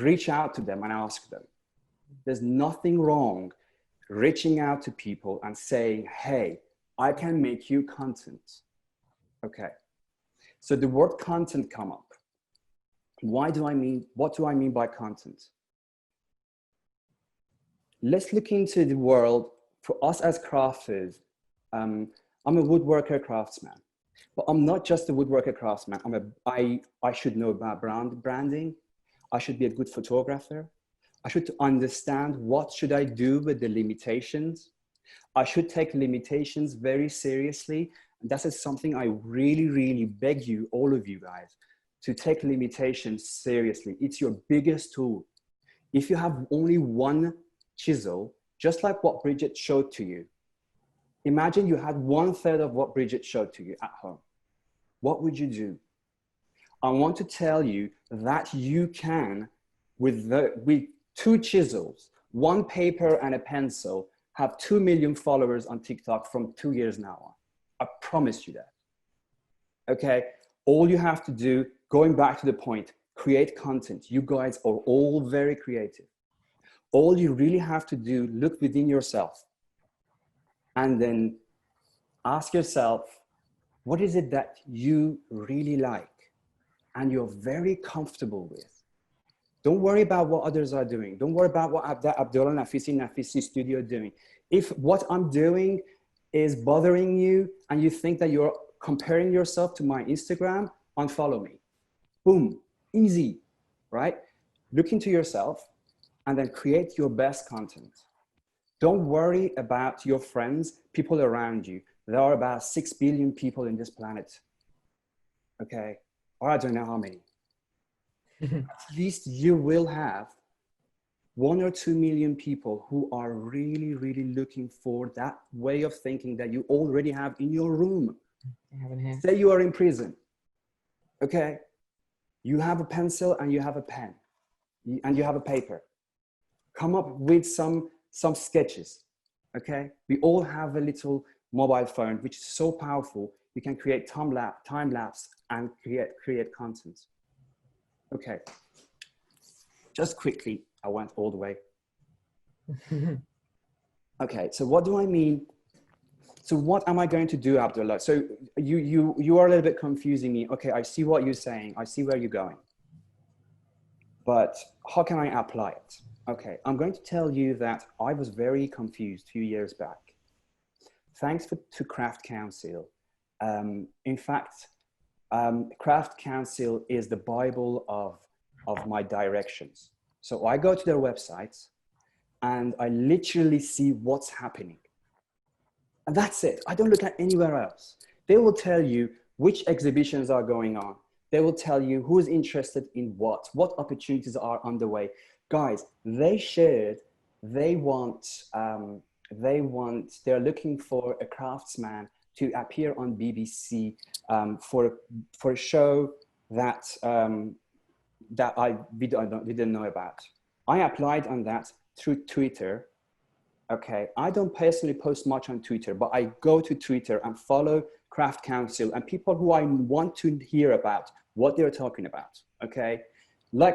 reach out to them and ask them. There's nothing wrong reaching out to people and saying, hey, I can make you content. Okay. So the word content come up. What do I mean by content? Let's look into the world. For us as crafters, I'm a woodworker craftsman, but I'm not just a woodworker craftsman. I should know about branding. I should be a good photographer. I should understand what should I do with the limitations. I should take limitations very seriously. And that is something I really, really beg you, all of you guys, to take limitations seriously. It's your biggest tool. If you have only one chisel, just like what Bridget showed to you, imagine you had 1/3 of what Bridget showed to you at home. What would you do? I want to tell you that you can, with 2 chisels, 1 paper and a pencil, have 2 million followers on TikTok from 2 years now on. I promise you that. Okay, all you have to do, going back to the point, create content. You guys are all very creative. All you really have to do, look within yourself and then ask yourself, What is it that you really like and you're very comfortable with? Don't worry about what others are doing. Don't worry about what Abdullah Nafisi Studio doing. If what I'm doing is bothering you and you think that you're comparing yourself to my Instagram, unfollow me. Boom, easy, right? Look into yourself and then create your best content. Don't worry about your friends, people around you. There are about 6 billion people in this planet, okay? Or I don't know how many. At least you will have 1 or 2 million people who are really, really looking for that way of thinking that you already have in your room. Say you are in prison, okay? You have a pencil and you have a pen and you have a paper. Come up with some sketches, okay? We all have a little mobile phone, which is so powerful. You can create time lapse and create content. Okay, just quickly, I went all the way. Okay, so what do I mean? So what am I going to do, Abdullah? So you are a little bit confusing me. Okay, I see what you're saying. I see where you're going. But how can I apply it? Okay, I'm going to tell you that I was very confused a few years back. Thanks to Craft Council. In fact, Craft Council is the Bible of my directions. So I go to their websites and I literally see what's happening. And that's it. I don't look at anywhere else. They will tell you which exhibitions are going on. They will tell you who's interested in what opportunities are underway. Guys, they're looking for a craftsman to appear on BBC for a show that we didn't know about. I applied on that through Twitter. Okay, I don't personally post much on Twitter, but I go to Twitter and follow Craft Council and people who I want to hear about what they're talking about. Okay,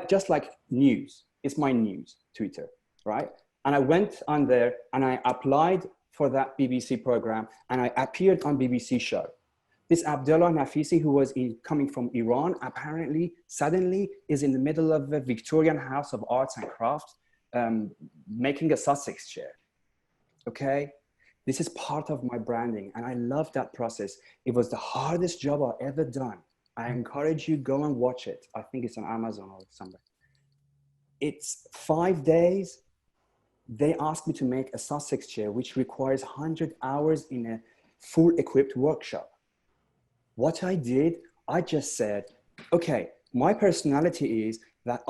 just like news. It's my news, Twitter, right? And I went on there and I applied for that BBC program and I appeared on BBC show. This Abdullah Nafisi, who was coming from Iran, apparently, suddenly is in the middle of the Victorian House of Arts and Crafts, making a Sussex chair, okay? This is part of my branding and I love that process. It was the hardest job I've ever done. I encourage you, go and watch it. I think it's on Amazon or somewhere. It's 5 days. They asked me to make a Sussex chair, which requires 100 hours in a full equipped workshop. What I did, I just said, okay, my personality is that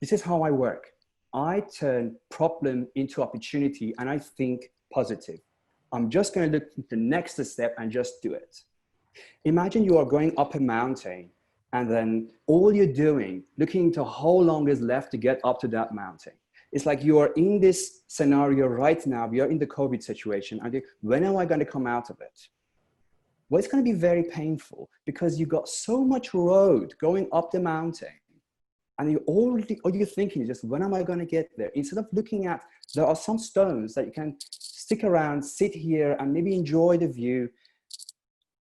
this is how I work. I turn problem into opportunity and I think positive. I'm just going to look at the next step and just do it. Imagine you are going up a mountain and then all you're doing, looking into how long is left to get up to that mountain. It's like you are in this scenario right now. We are in the COVID situation. And when am I going to come out of it? Well, it's going to be very painful because you got so much road going up the mountain. And all you're thinking is just, when am I going to get there? Instead of looking at, there are some stones that you can stick around, sit here and maybe enjoy the view.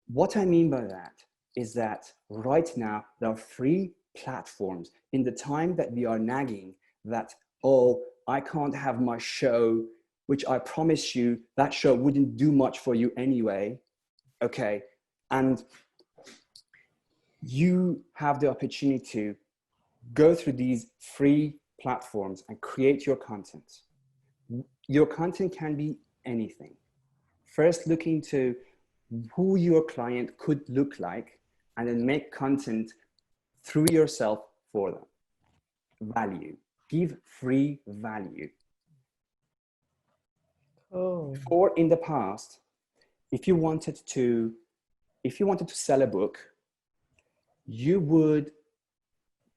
What I mean by that is that right now, there are free platforms in the time that we are nagging that, oh, I can't have my show, which I promise you, that show wouldn't do much for you anyway. Okay. And you have the opportunity to go through these free platforms and create your content. Your content can be anything. First, look into who your client could look like and then make content through yourself for them. Value. Give free value. Oh. Or in the past, if you wanted to sell a book, you would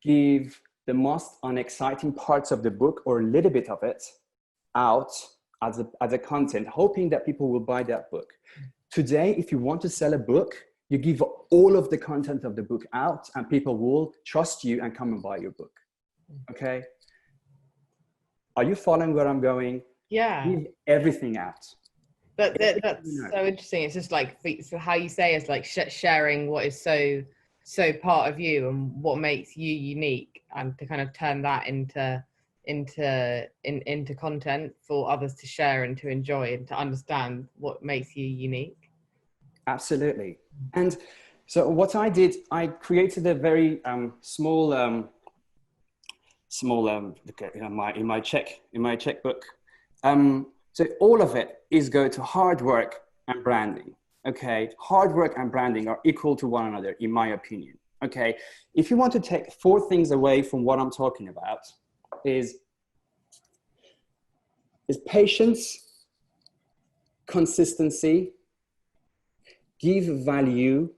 give the most unexciting parts of the book or a little bit of it out as a content, hoping that people will buy that book. Today, if you want to sell a book, you give all of the content of the book out and people will trust you and come and buy your book. Okay? Are you following where I'm going? Yeah. Give everything out. That's so interesting. It's just like, so how you say it's like sharing what is so part of you and what makes you unique, and to kind of turn that into content for others to share and to enjoy and to understand what makes you unique. Absolutely. And so what I did, I created a very small in my checkbook. So all of it is go to hard work and branding. Okay, hard work and branding are equal to one another, in my opinion. Okay, if you want to take 4 things away from what I'm talking about, is patience, consistency, give value,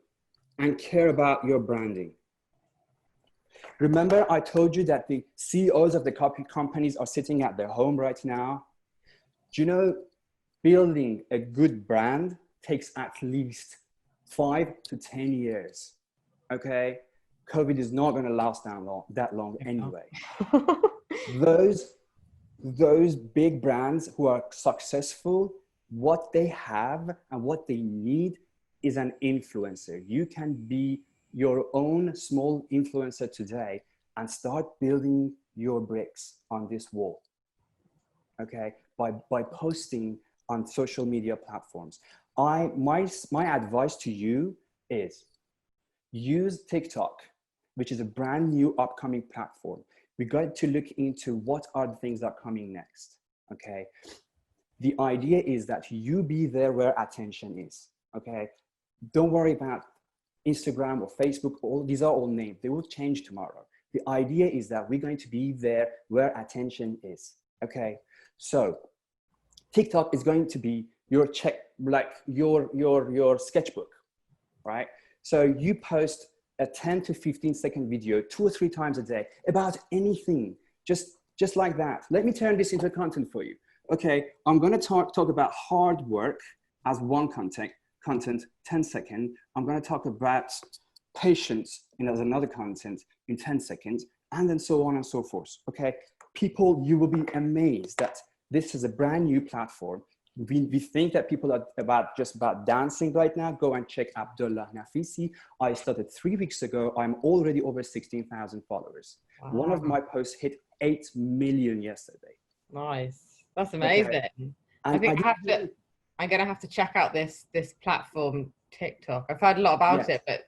and care about your branding. Remember, I told you that the CEOs of the companies are sitting at their home right now. Do you know, building a good brand takes at least 5 to 10 years. Okay, COVID is not going to last that long anyway. Those big brands who are successful, what they have and what they need is an influencer. You can be your own small influencer today and start building your bricks on this wall. Okay, by posting on social media platforms. My advice to you is use TikTok, which is a brand new upcoming platform. We got to look into what are the things that are coming next. Okay, the idea is that you be there where attention is. Okay, don't worry about Instagram or Facebook. These are all names. They will change tomorrow. The idea is that we're going to be there where attention is. Okay, so TikTok is going to be your your sketchbook, right? So you post a 10 to 15 second video 2 or 3 times a day about anything, just like that. Let me turn this into content for you. Okay, I'm going to talk about hard work as one content, 10 seconds. I'm going to talk about patience as another content in 10 seconds, and then so on and so forth. Okay, people, you will be amazed that this is a brand new platform. We think that people are just about dancing right now. Go and check Abdullah Nafisi. I started 3 weeks ago. I'm already over 16,000 followers. Wow. One of my posts hit 8 million yesterday. Nice. That's amazing. Okay. I think I'm going to have to check out this platform, TikTok. I've heard a lot about it, but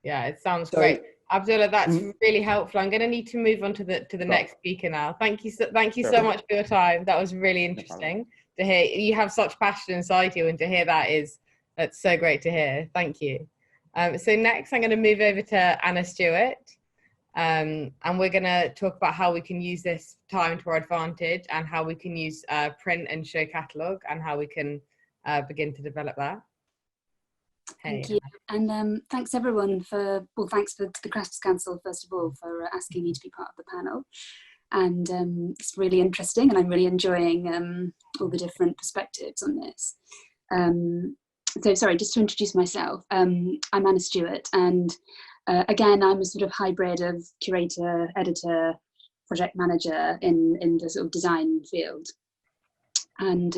yeah, it sounds great. Abdullah, that's really helpful. I'm going to need to move on to the next speaker now. Thank you so much for your time. That was really interesting to hear. You have such passion inside you, and to hear that's so great to hear. Thank you. So next, I'm going to move over to Anna Stewart, and we're going to talk about how we can use this time to our advantage, and how we can use print and show catalogue, and how we can begin to develop that. Thank you, and thanks everyone thanks to the Crafts Council first of all for asking me to be part of the panel, and it's really interesting, and I'm really enjoying all the different perspectives on this. So sorry, just to introduce myself, I'm Anna Stewart, and again I'm a sort of hybrid of curator, editor, project manager in the sort of design field, and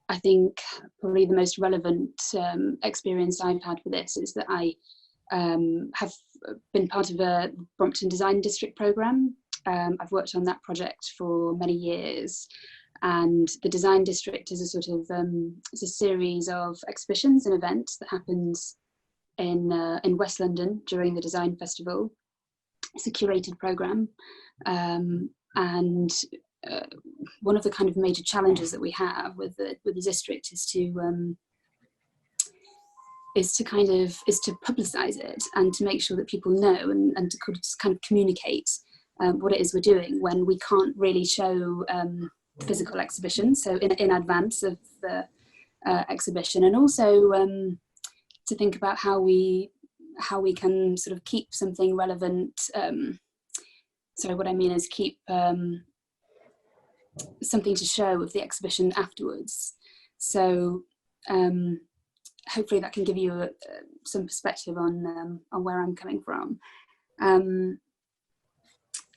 I think probably the most relevant experience I've had for this is that I have been part of a Brompton Design District programme. I've worked on that project for many years, and the Design District is a sort of it's a series of exhibitions and events that happens in West London during the Design Festival. It's a curated programme, and one of the kind of major challenges that we have with the district is to publicise it and to make sure that people know and to kind of communicate what it is we're doing when we can't really show physical exhibitions, so in advance of the exhibition, and also to think about how we can sort of keep something relevant. So what I mean is keep something to show of the exhibition afterwards. So hopefully that can give you some perspective on where I'm coming from.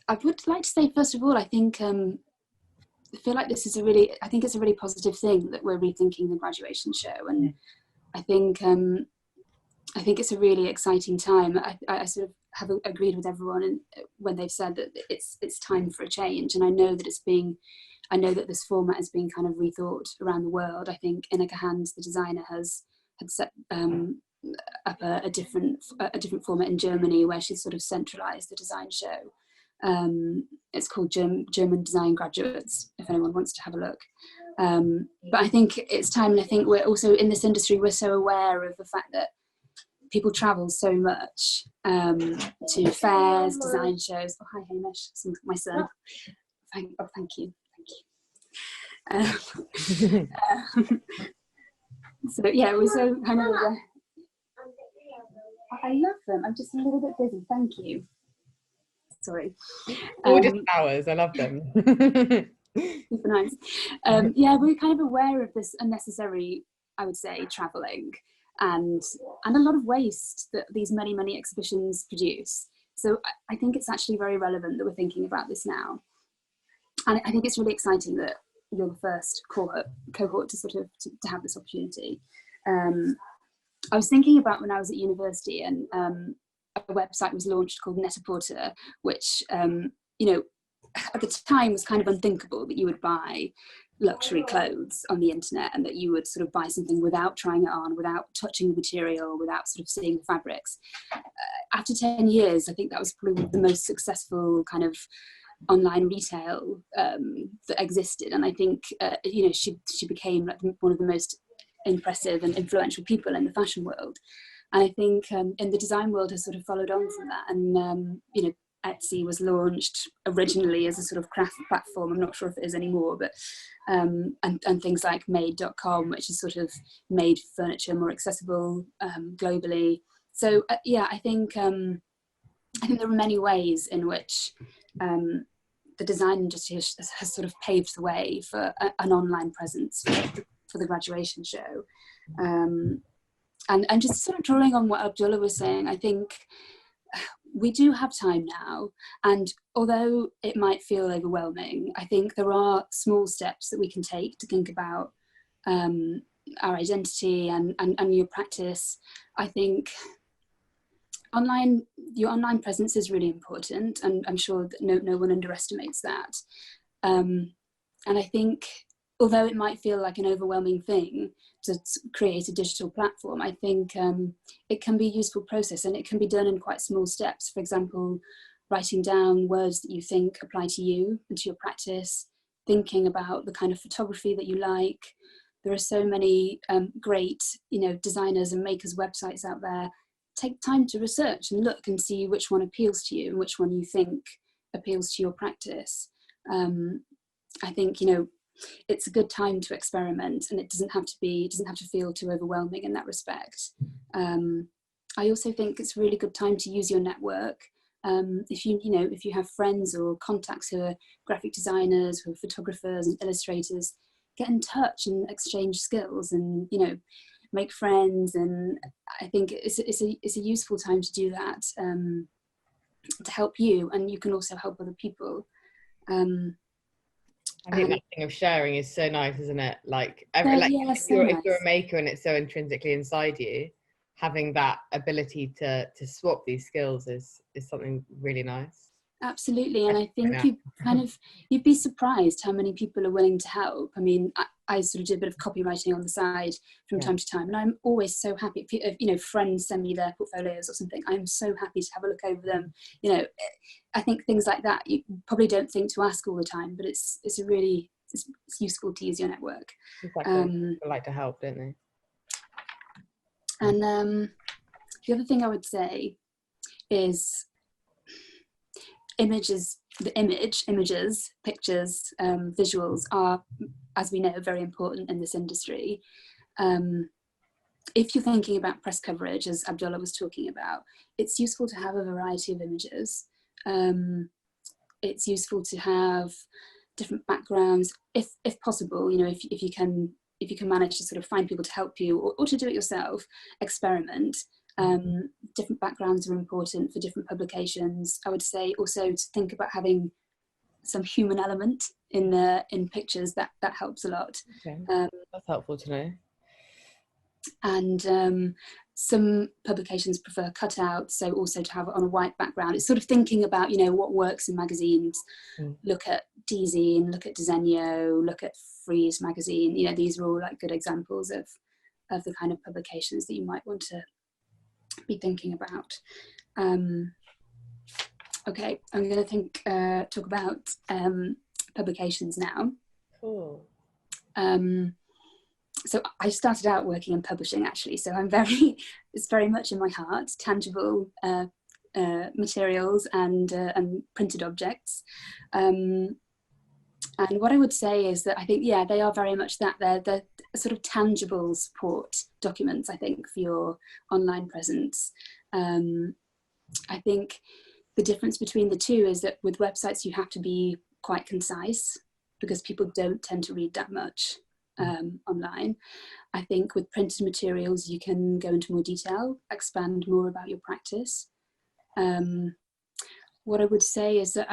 I would like to say, first of all, I think feel like this is I think it's a really positive thing that we're rethinking the graduation show, and I think it's a really exciting time. I sort of have agreed with everyone when they've said that it's time for a change, and I know that this format is being kind of rethought around the world. I think Ineke Hans, the designer, had set up a different format in Germany where she's sort of centralised the design show. It's called German Design Graduates, if anyone wants to have a look. But I think it's time, and I think we're also in this industry, we're so aware of the fact that people travel so much to fairs, design shows. Oh, hi Hamish, my son. Thank you. So yeah, we're so kind of. I love them. I'm just a little bit busy. Thank you. Sorry. Gorgeous flowers. I love them. Super nice. Yeah, we're kind of aware of this unnecessary, I would say, travelling and a lot of waste that these many exhibitions produce. So I think it's actually very relevant that we're thinking about this now. And I think it's really exciting that you're the first cohort to sort of to have this opportunity. I was thinking about when I was at university, and a website was launched called Net-a-Porter, which at the time was kind of unthinkable that you would buy luxury clothes on the internet and that you would sort of buy something without trying it on, without touching the material, without sort of seeing the fabrics. After 10 years, I think that was probably the most successful kind of online retail that existed. And I think, she became like one of the most impressive and influential people in the fashion world. And I think in the design world has sort of followed on from that. And, Etsy was launched originally as a sort of craft platform. I'm not sure if it is anymore, but and things like made.com, which has sort of made furniture more accessible globally. So I think there are many ways in which the design industry has sort of paved the way for an online presence for the graduation show. And just sort of drawing on what Abdullah was saying, I think we do have time now, and although it might feel overwhelming, I think there are small steps that we can take to think about our identity and your practice. I think your online presence is really important, and I'm sure that no one underestimates that. And I think, although it might feel like an overwhelming thing to create a digital platform, I think it can be a useful process, and it can be done in quite small steps. For example, writing down words that you think apply to you and to your practice, thinking about the kind of photography that you like. There are so many great, designers and makers websites out there. Take time to research and look and see which one appeals to you and which one you think appeals to your practice. I think, it's a good time to experiment, and it doesn't have to feel too overwhelming in that respect. I also think it's a really good time to use your network. If you have friends or contacts who are graphic designers, who are photographers and illustrators, get in touch and exchange skills and make friends. And I think it's a useful time to do that, to help you, and you can also help other people. I think that thing of sharing is so nice, isn't it? Like, if you're a maker and it's so intrinsically inside you, having that ability to swap these skills is something really nice. Absolutely, and I think you'd be surprised how many people are willing to help. I mean, I sort of do a bit of copywriting on the side from time to time, and I'm always so happy if friends send me their portfolios or something. I'm so happy to have a look over them. I think things like that you probably don't think to ask all the time, but it's useful to use your network. Exactly. People like to help, don't they? And the other thing I would say is images, pictures, visuals are, as we know, very important in this industry. If you're thinking about press coverage, as Abdullah was talking about, it's useful to have a variety of images. It's useful to have different backgrounds, if possible. If you can manage to sort of find people to help you, or to do it yourself, experiment. Different backgrounds are important for different publications. I would say also to think about having some human element in pictures, that helps a lot. Okay. That's helpful to know. And some publications prefer cutouts, so also to have it on a white background. It's sort of thinking about, you know, what works in magazines. Look at DZine, look at Disenyo, look at Freeze magazine. You know, these are all like good examples of the kind of publications that you might want to be thinking about. Okay, I'm going to talk about publications now. Cool. So I started out working in publishing, actually, so it's very much in my heart, tangible materials and printed objects. And what I would say is that I think, yeah, they are very much that. They're sort of tangible support documents, I think, for your online presence. I think the difference between the two is that with websites, you have to be quite concise because people don't tend to read that much online. I think with printed materials, you can go into more detail, expand more about your practice. What I would say is that,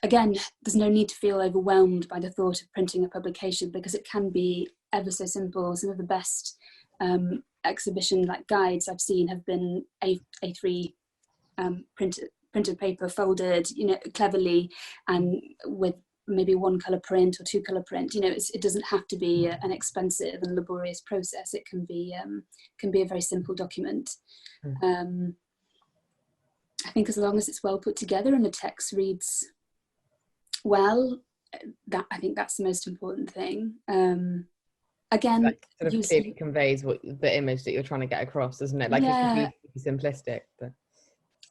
again, there's no need to feel overwhelmed by the thought of printing a publication because it can be ever so simple. Some of the best exhibition like guides I've seen have been A3 printed paper folded, you know, cleverly, and with maybe one colour print or two colour print. You know, it doesn't have to be an expensive and laborious process. It can be a very simple document. I think as long as it's well put together and the text reads well, I think that's the most important thing. Again, that sort of clearly conveys what the image that you're trying to get across, doesn't it? Like, yeah. It can be simplistic, but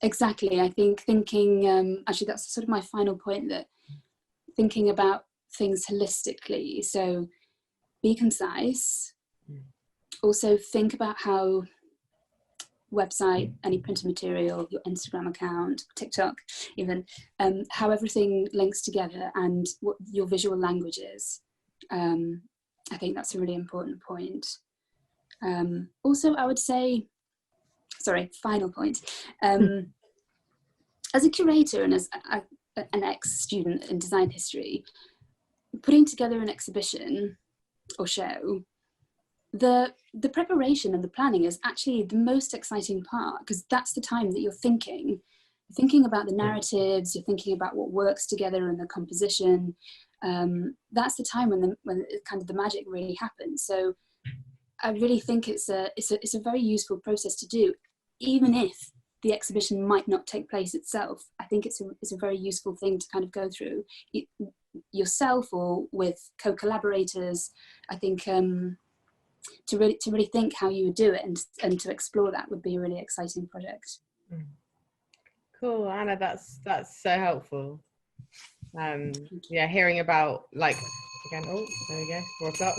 exactly. I think thinking, actually that's sort of my final point, that thinking about things holistically. So be concise. Also think about how website, any printed material, your Instagram account, TikTok even, how everything links together and what your visual language is. I think that's a really important point. Also, I would say, sorry, final point. As a curator and as an ex-student in design history, putting together an exhibition or show, the preparation and the planning is actually the most exciting part, because that's the time that you're thinking about the narratives, you're thinking about what works together and the composition. That's the time when kind of the magic really happens. So I really think it's a very useful process to do, even if the exhibition might not take place itself. I think it's a very useful thing to kind of go through yourself or with co-collaborators. I think to really think how you would do it and to explore that would be a really exciting project. Cool, Anna, that's so helpful. Yeah, hearing about, like, again, oh, there we go, 4 o'clock.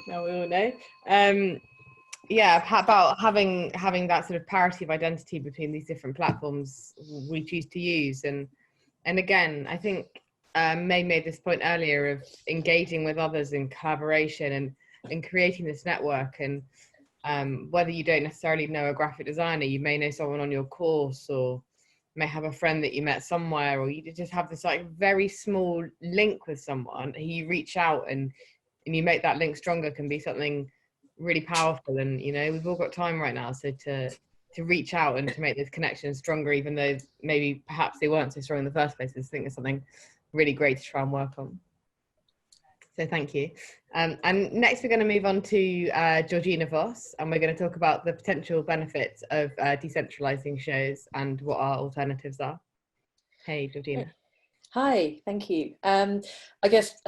Now we all know. Yeah, about having that sort of parity of identity between these different platforms we choose to use, and again, I think May made this point earlier of engaging with others in collaboration and creating this network. And whether you don't necessarily know a graphic designer, you may know someone on your course, or may have a friend that you met somewhere, or you just have this like very small link with someone who you reach out and you make that link stronger, can be something really powerful. And you know, we've all got time right now, so to reach out and to make those connections stronger, even though maybe perhaps they weren't so strong in the first place, I think it's something really great to try and work on. So thank you. And next we're going to move on to Georgina Voss, and we're going to talk about the potential benefits of decentralizing shows and what our alternatives are. Hey, Georgina. Hi, thank you. I guess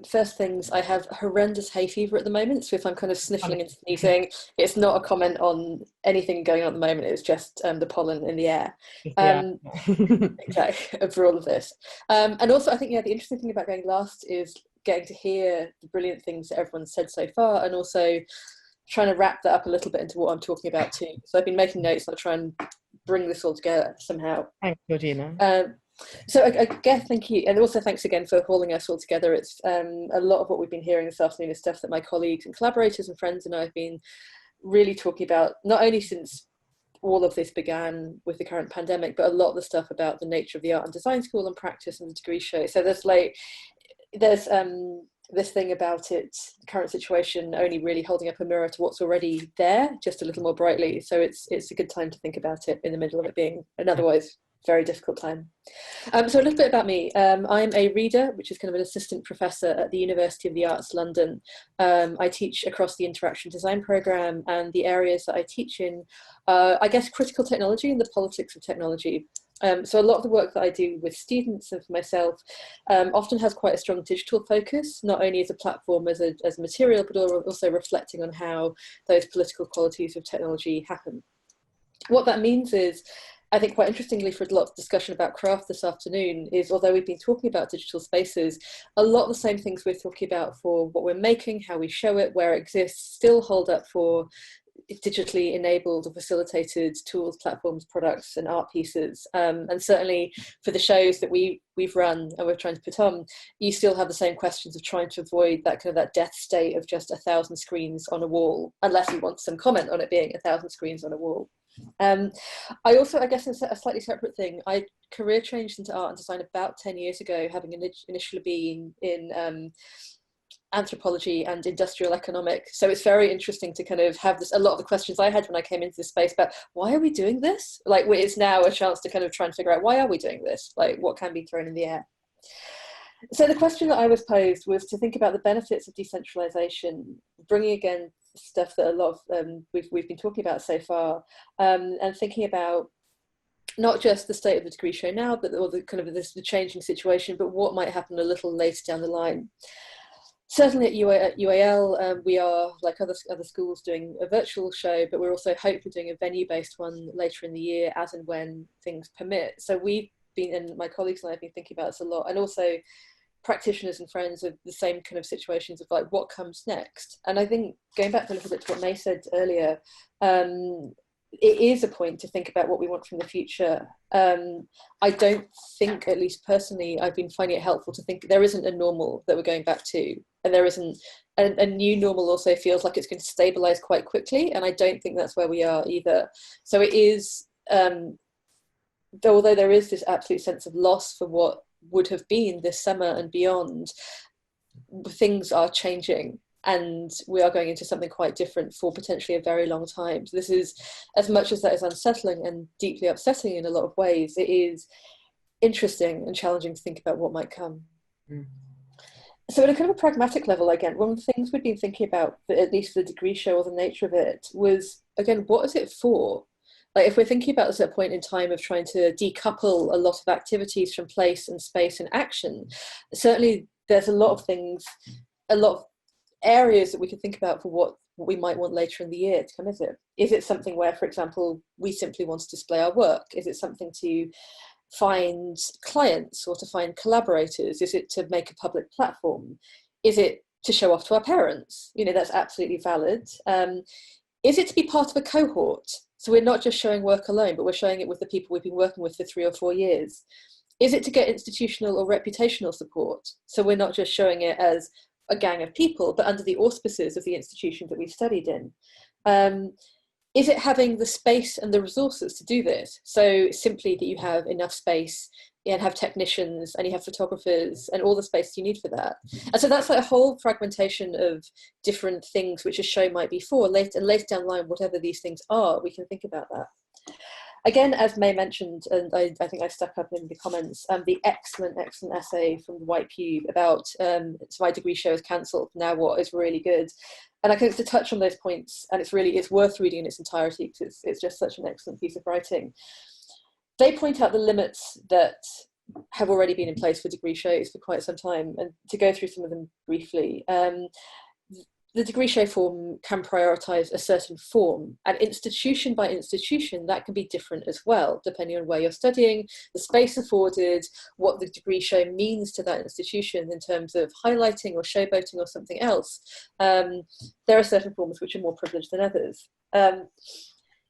first things, I have horrendous hay fever at the moment, so if I'm kind of sniffling and sneezing, it's not a comment on anything going on at the moment, it's just the pollen in the air. Exactly, for all of this. And also I think, yeah, the interesting thing about going last is getting to hear the brilliant things that everyone's said so far, and also trying to wrap that up a little bit into what I'm talking about too. So I've been making notes, and I'll try and bring this all together somehow. Thanks, Georgina. So I guess thank you, and also thanks again for hauling us all together. It's a lot of what we've been hearing this afternoon is stuff that my colleagues and collaborators and friends and I have been really talking about, not only since all of this began with the current pandemic, but a lot of the stuff about the nature of the art and design school and practice and the degree show. So there's this thing about it, current situation, only really holding up a mirror to what's already there, just a little more brightly. So it's a good time to think about it in the middle of it being an otherwise very difficult time. So a little bit about me. I'm a reader, which is kind of an assistant professor at the University of the Arts London. I teach across the interaction design programme, and the areas that I teach in, I guess, critical technology and the politics of technology. So a lot of the work that I do with students and for myself often has quite a strong digital focus, not only as a platform, as a material, but also reflecting on how those political qualities of technology happen. What that means is, I think quite interestingly, for a lot of discussion about craft this afternoon, is although we've been talking about digital spaces, a lot of the same things we're talking about for what we're making, how we show it, where it exists, still hold up for digitally enabled or facilitated tools, platforms, products and art pieces. And certainly for the shows that we've run and we're trying to put on, you still have the same questions of trying to avoid that kind of that death state of just 1,000 screens on a wall, unless you want some comment on it being 1,000 screens on a wall. I also, I guess, a slightly separate thing, I career changed into art and design about 10 years ago, having initially been in anthropology and industrial economics. So it's very interesting to kind of have this, a lot of the questions I had when I came into this space about why are we doing this? Like, it's now a chance to kind of try and figure out, why are we doing this? Like, what can be thrown in the air? So the question that I was posed was to think about the benefits of decentralization, bringing again stuff that a lot of we've been talking about so far, and thinking about not just the state of the degree show now, but or the kind of the changing situation, but what might happen a little later down the line. Certainly at UAL, we are, like other schools, doing a virtual show, but we're also hopefully doing a venue-based one later in the year, as and when things permit. So we've been, and my colleagues and I have been thinking about this a lot, and also practitioners and friends of the same kind of situations of like, what comes next? And I think, going back a little bit to what May said earlier, it is a point to think about what we want from the future. I don't think, at least personally, I've been finding it helpful to think there isn't a normal that we're going back to, and there isn't a new normal. Also feels like it's going to stabilize quite quickly, and I don't think that's where we are either. So it is, although there is this absolute sense of loss for what would have been this summer and beyond, things are changing. And we are going into something quite different for potentially a very long time. So this is, as much as that is unsettling and deeply upsetting in a lot of ways, it is interesting and challenging to think about what might come. Mm. So at a kind of a pragmatic level, again, one of the things we've been thinking about, at least the degree show or the nature of it, was, again, what is it for? Like, if we're thinking about this at a point in time of trying to decouple a lot of activities from place and space and action, certainly there's a lot of things, a lot of areas that we could think about for what we might want later in the year to come. Is it something where, for example, we simply want to display our work? Is it something to find clients or to find collaborators? Is it to make a public platform? Is it to show off to our parents? You know, that's absolutely valid. Is it to be part of a cohort? So we're not just showing work alone, but we're showing it with the people we've been working with for 3 or 4 years. Is it to get institutional or reputational support? So we're not just showing it as a gang of people, but under the auspices of the institution that we've studied in. Is it having the space and the resources to do this? So simply that you have enough space and have technicians and you have photographers and all the space you need for that. And so that's like a whole fragmentation of different things which a show might be for. Later down the line, whatever these things are, we can think about that. Again, as May mentioned, and I think I stuck up in the comments, the excellent essay from the White Cube about so my degree show is cancelled, now what, is really good. And I think to touch on those points, and it's worth reading in its entirety because it's just such an excellent piece of writing. They point out the limits that have already been in place for degree shows for quite some time, and to go through some of them briefly. The degree show form can prioritise a certain form, and institution by institution that can be different as well, depending on where you're studying, the space afforded, what the degree show means to that institution in terms of highlighting or showboating or something else. There are certain forms which are more privileged than others.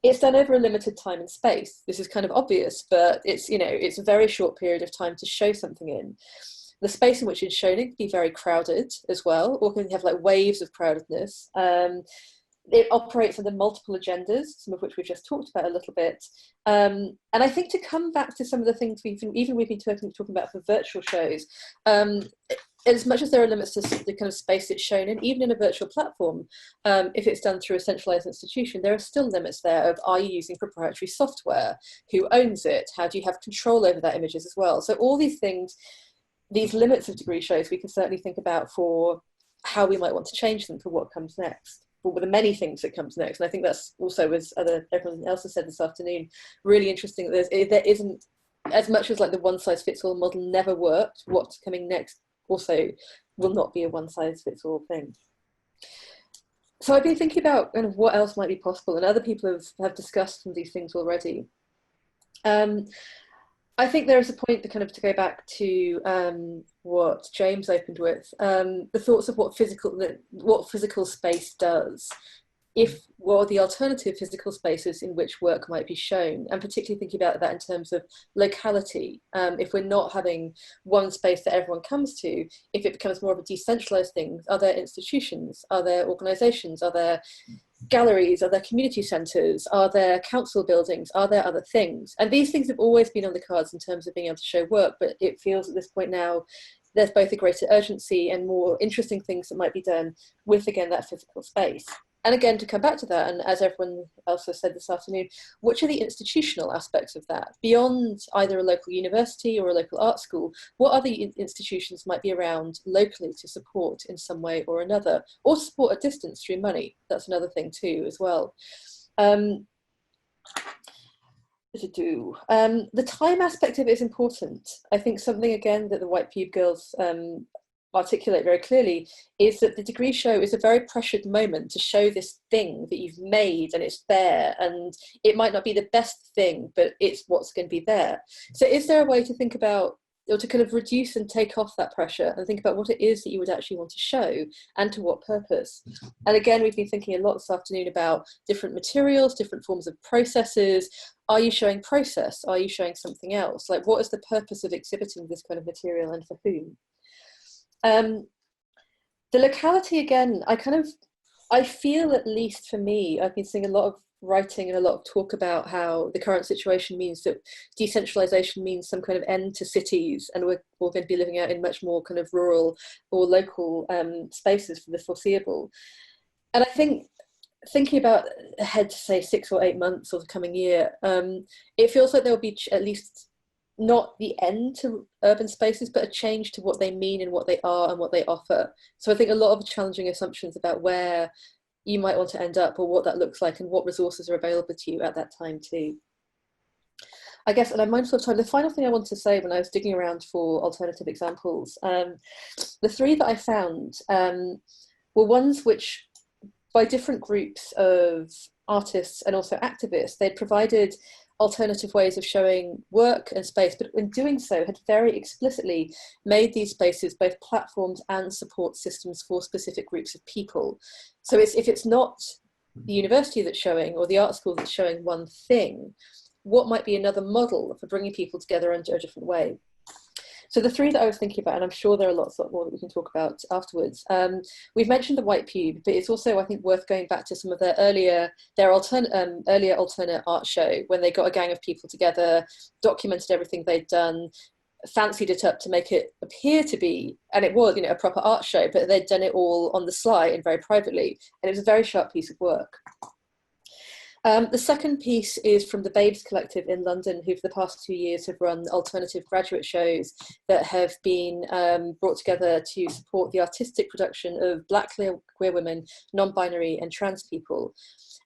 It's done over a limited time and space. This is kind of obvious, but it's a very short period of time to show something in. The space in which it's shown, it can be very crowded as well, or can have like waves of crowdedness. it operates under multiple agendas, some of which we've just talked about a little bit. And I think to come back to some of the things we've been talking about for virtual shows, as much as there are limits to the kind of space it's shown in, even in a virtual platform, if it's done through a centralized institution, there are still limits there of, are you using proprietary software? Who owns it? How do you have control over that images as well? So all these things, these limits of degree shows, we can certainly think about for how we might want to change them for what comes next, for the many things that comes next. And I think that's also, as everyone else has said this afternoon, really interesting that there isn't, as much as like the one-size-fits-all model never worked, what's coming next also will not be a one-size-fits-all thing. So I've been thinking about kind of what else might be possible, and other people have discussed some of these things already. I think there is a point to go back to what James opened with, the thoughts of what physical space does. What are the alternative physical spaces in which work might be shown, and particularly thinking about that in terms of locality. If we're not having one space that everyone comes to, if it becomes more of a decentralized thing, are there institutions, are there organizations, are there galleries, are there community centres, are there council buildings, are there other things? And these things have always been on the cards in terms of being able to show work, but it feels at this point now there's both a greater urgency and more interesting things that might be done with, again, that physical space. And again, to come back to that, and as everyone else has said this afternoon, which are the institutional aspects of that? Beyond either a local university or a local art school, what other institutions might be around locally to support in some way or another, or support at distance through money? That's another thing too, as well. The time aspect of it is important. I think something, again, that the White Pube girls articulate very clearly is that the degree show is a very pressured moment to show this thing that you've made, and it's there, and it might not be the best thing, but it's what's going to be there. So is there a way to think about, or to kind of reduce and take off that pressure and think about what it is that you would actually want to show and to what purpose? And again, we've been thinking a lot this afternoon about different materials, different forms of processes. Are you showing process? Are you showing something else? Like, what is the purpose of exhibiting this kind of material, and for whom? The locality, again, I feel, at least for me, I've been seeing a lot of writing and a lot of talk about how the current situation means that decentralization means some kind of end to cities, and we're going to be living out in much more kind of rural or local spaces for the foreseeable. And I think, thinking about ahead to say 6 or 8 months or the coming year, it feels like there will be at least not the end to urban spaces, but a change to what they mean and what they are and what they offer. So I think a lot of challenging assumptions about where you might want to end up, or what that looks like, and what resources are available to you at that time too. I guess, and I'm mindful of time, the final thing I wanted to say when I was digging around for alternative examples, the 3 that I found were ones which, by different groups of artists and also activists, they'd provided alternative ways of showing work and space, but in doing so had very explicitly made these spaces both platforms and support systems for specific groups of people. So if it's not the university that's showing, or the art school that's showing one thing, what might be another model for bringing people together in a different way? So the 3 that I was thinking about, and I'm sure there are lots more that we can talk about afterwards. We've mentioned the White Pube, but it's also, I think, worth going back to some of their earlier alternate art show, when they got a gang of people together, documented everything they'd done, fancied it up to make it appear to be, and it was, a proper art show, but they'd done it all on the sly and very privately, and it was a very sharp piece of work. The second piece is from the Babes Collective in London, who for the past 2 years have run alternative graduate shows that have been brought together to support the artistic production of Black queer women, non-binary and trans people.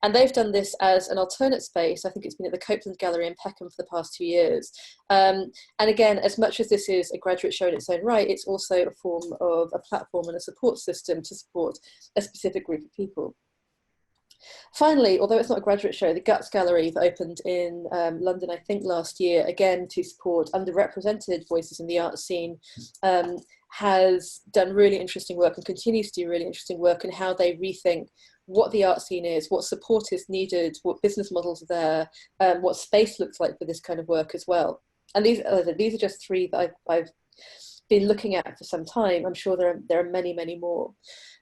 And they've done this as an alternate space. I think it's been at the Copeland Gallery in Peckham for the past 2 years. And again, as much as this is a graduate show in its own right, it's also a form of a platform and a support system to support a specific group of people. Finally, although it's not a graduate show, the Guts Gallery that opened in London, I think last year, again to support underrepresented voices in the art scene, has done really interesting work and continues to do really interesting work in how they rethink what the art scene is, what support is needed, what business models are there, what space looks like for this kind of work as well. And these are just 3 that I've been looking at for some time. I'm sure there are many, many more.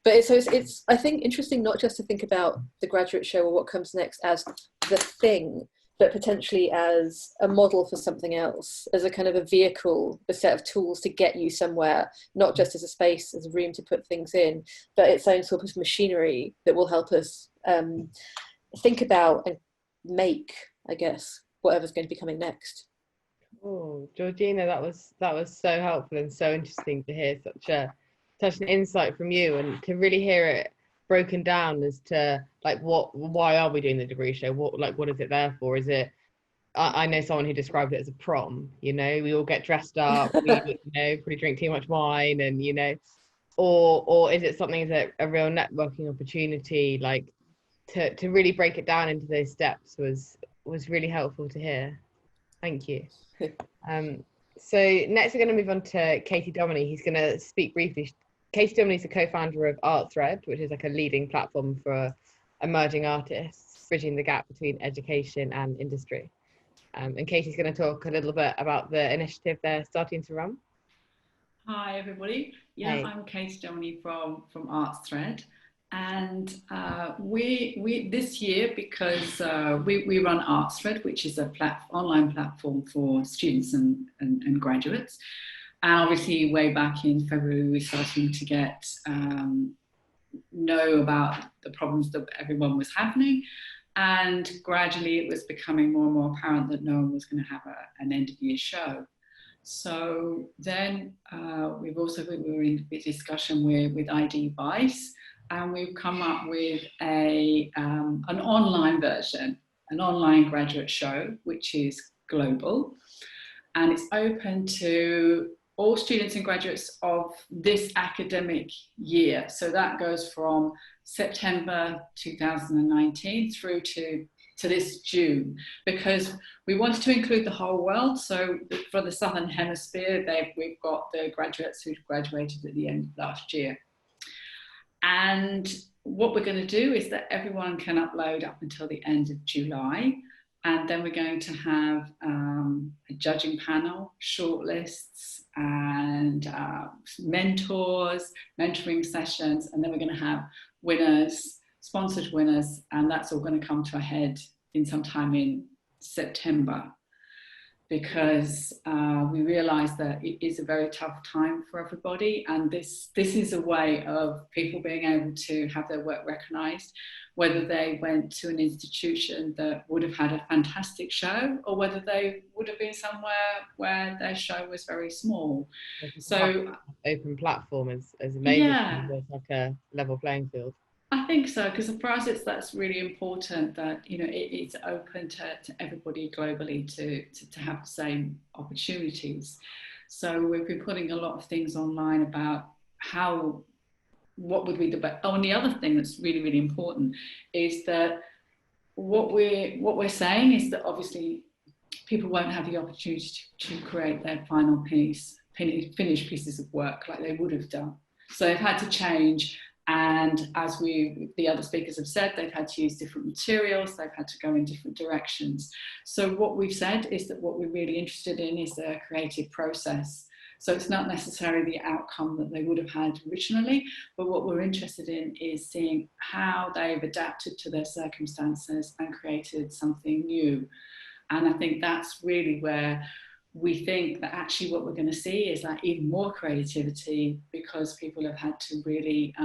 But it's I think interesting not just to think about the graduate show or what comes next as the thing, but potentially as a model for something else, as a kind of a vehicle, a set of tools to get you somewhere, not just as a space, as a room to put things in, but its own sort of machinery that will help us think about and make, I guess, whatever's going to be coming next. Oh, Georgina, that was so helpful and so interesting to hear such an insight from you, and to really hear it broken down as to like why are we doing the degree show? What is it there for? Is it, I know someone who described it as a prom, you know, we all get dressed up, we, you know, probably drink too much wine, and you know, or is it something that a real networking opportunity? Like to really break it down into those steps was really helpful to hear. Thank you. So next we're going to move on to Katie Dominy. He's going to speak briefly. Katie Dominy is the co-founder of ArtThread, which is like a leading platform for emerging artists, bridging the gap between education and industry. And Katie's going to talk a little bit about the initiative they're starting to run. Hi everybody. Yeah, Hey. I'm Katie Dominy from ArtThread, and we this year, because we run ArtThread, which is a online platform for students and graduates. And obviously, way back in February, we were starting to get know about the problems that everyone was having, and gradually it was becoming more and more apparent that no one was going to have an end of year show. So then we were in discussion with ID Vice, and we've come up with an online version, an online graduate show, which is global, and it's open to all students and graduates of this academic year. So that goes from September 2019 through to this June, because we wanted to include the whole world. So for the Southern Hemisphere, we've got the graduates who graduated at the end of last year. And what we're going to do is that everyone can upload up until the end of July. And then we're going to have a judging panel, shortlists, and mentors, mentoring sessions. And then we're going to have winners, sponsored winners, and that's all going to come to a head in some time in September, because we realise that it is a very tough time for everybody, and this is a way of people being able to have their work recognised, whether they went to an institution that would have had a fantastic show, or whether they would have been somewhere where their show was very small. So open platform is amazing. Yeah. It's like a level playing field. I think so, because for us that's really important, that it's open to everybody globally to have the same opportunities. So we've been putting a lot of things online about what would be the best. Oh, and the other thing that's really, really important is that what we're saying is that obviously people won't have the opportunity to create their final finished pieces of work like they would have done. So they've had to change. And as the other speakers have said, they've had to use different materials, they've had to go in different directions. So what we've said is that what we're really interested in is the creative process. So it's not necessarily the outcome that they would have had originally, but what we're interested in is seeing how they've adapted to their circumstances and created something new. And I think that's really where we think that actually what we're going to see is like even more creativity, because people have had to really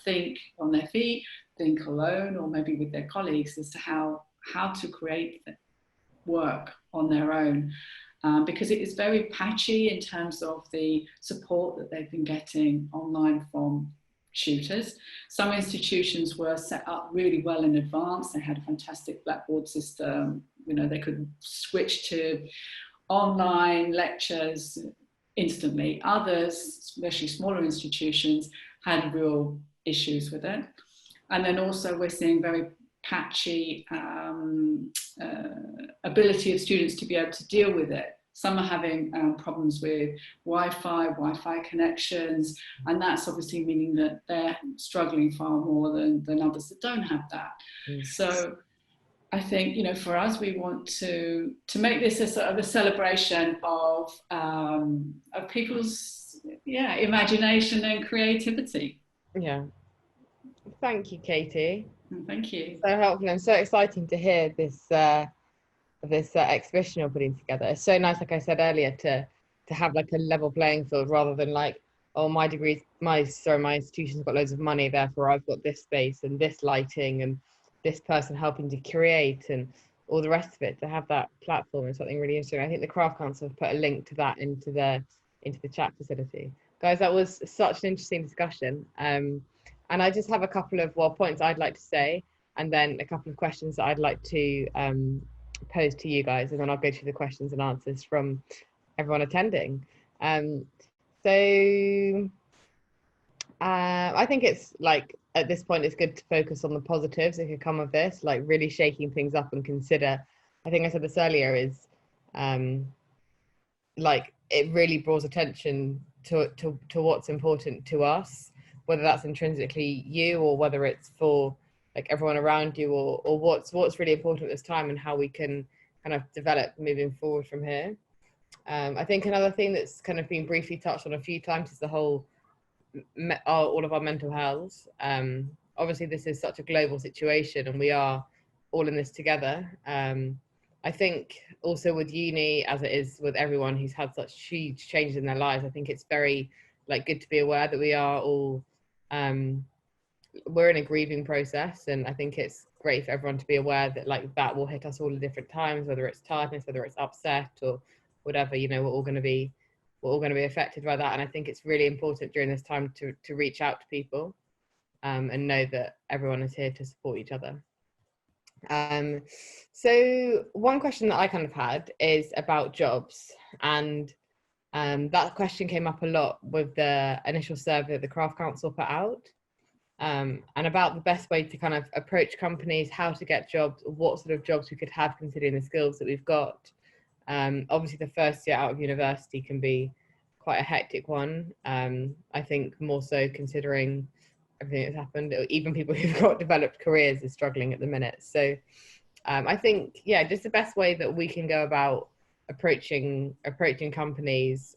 think on their feet, think alone, or maybe with their colleagues, as to how to create work on their own. Because it is very patchy in terms of the support that they've been getting online from tutors. Some institutions were set up really well in advance. They had a fantastic Blackboard system. They could switch to online lectures instantly. Others, especially smaller institutions, had real issues with it. And then also we're seeing very patchy ability of students to be able to deal with it. Some are having problems with Wi-Fi connections, and that's obviously meaning that they're struggling far more than others that don't have that. So I think, for us, we want to make this a sort of a celebration of people's imagination and creativity. Yeah, Thank you, Katie. Thank you. So helpful and so exciting to hear this exhibition you're putting together. It's so nice, like I said earlier, to have like a level playing field rather than like, oh, my institution's got loads of money, therefore I've got this space and this lighting and this person helping to create and all the rest of it. To have that platform is something really interesting. I think the Craft Council have put a link to that into the chat facility. Guys, that was such an interesting discussion. And I just have a couple of points I'd like to say, and then a couple of questions that I'd like to pose to you guys, and then I'll go through the questions and answers from everyone attending. So I think it's like, at this point, it's good to focus on the positives that could come of this, like really shaking things up and consider, I think I said this earlier, is like it really draws attention to what's important to us, whether that's intrinsically you or whether it's for like everyone around you, or what's really important at this time and how we can kind of develop moving forward from here. I think another thing that's kind of been briefly touched on a few times is the whole all of our mental health. Obviously this is such a global situation and we are all in this together. I think also with uni, as it is with everyone who's had such huge changes in their lives, I think it's very like good to be aware that we are all we're in a grieving process, and I think it's great for everyone to be aware that like that will hit us all at different times, whether it's tiredness, whether it's upset or whatever, you know, we're all going to be affected by that. And I think it's really important during this time to reach out to people and know that everyone is here to support each other. So one question that I kind of had is about jobs, and that question came up a lot with the initial survey that the Craft Council put out, and about the best way to kind of approach companies, how to get jobs, what sort of jobs we could have considering the skills that we've got. Obviously the first year out of university can be quite a hectic one. I think more so considering everything that's happened, even people who've got developed careers are struggling at the minute. So I think, yeah, just the best way that we can go about approaching companies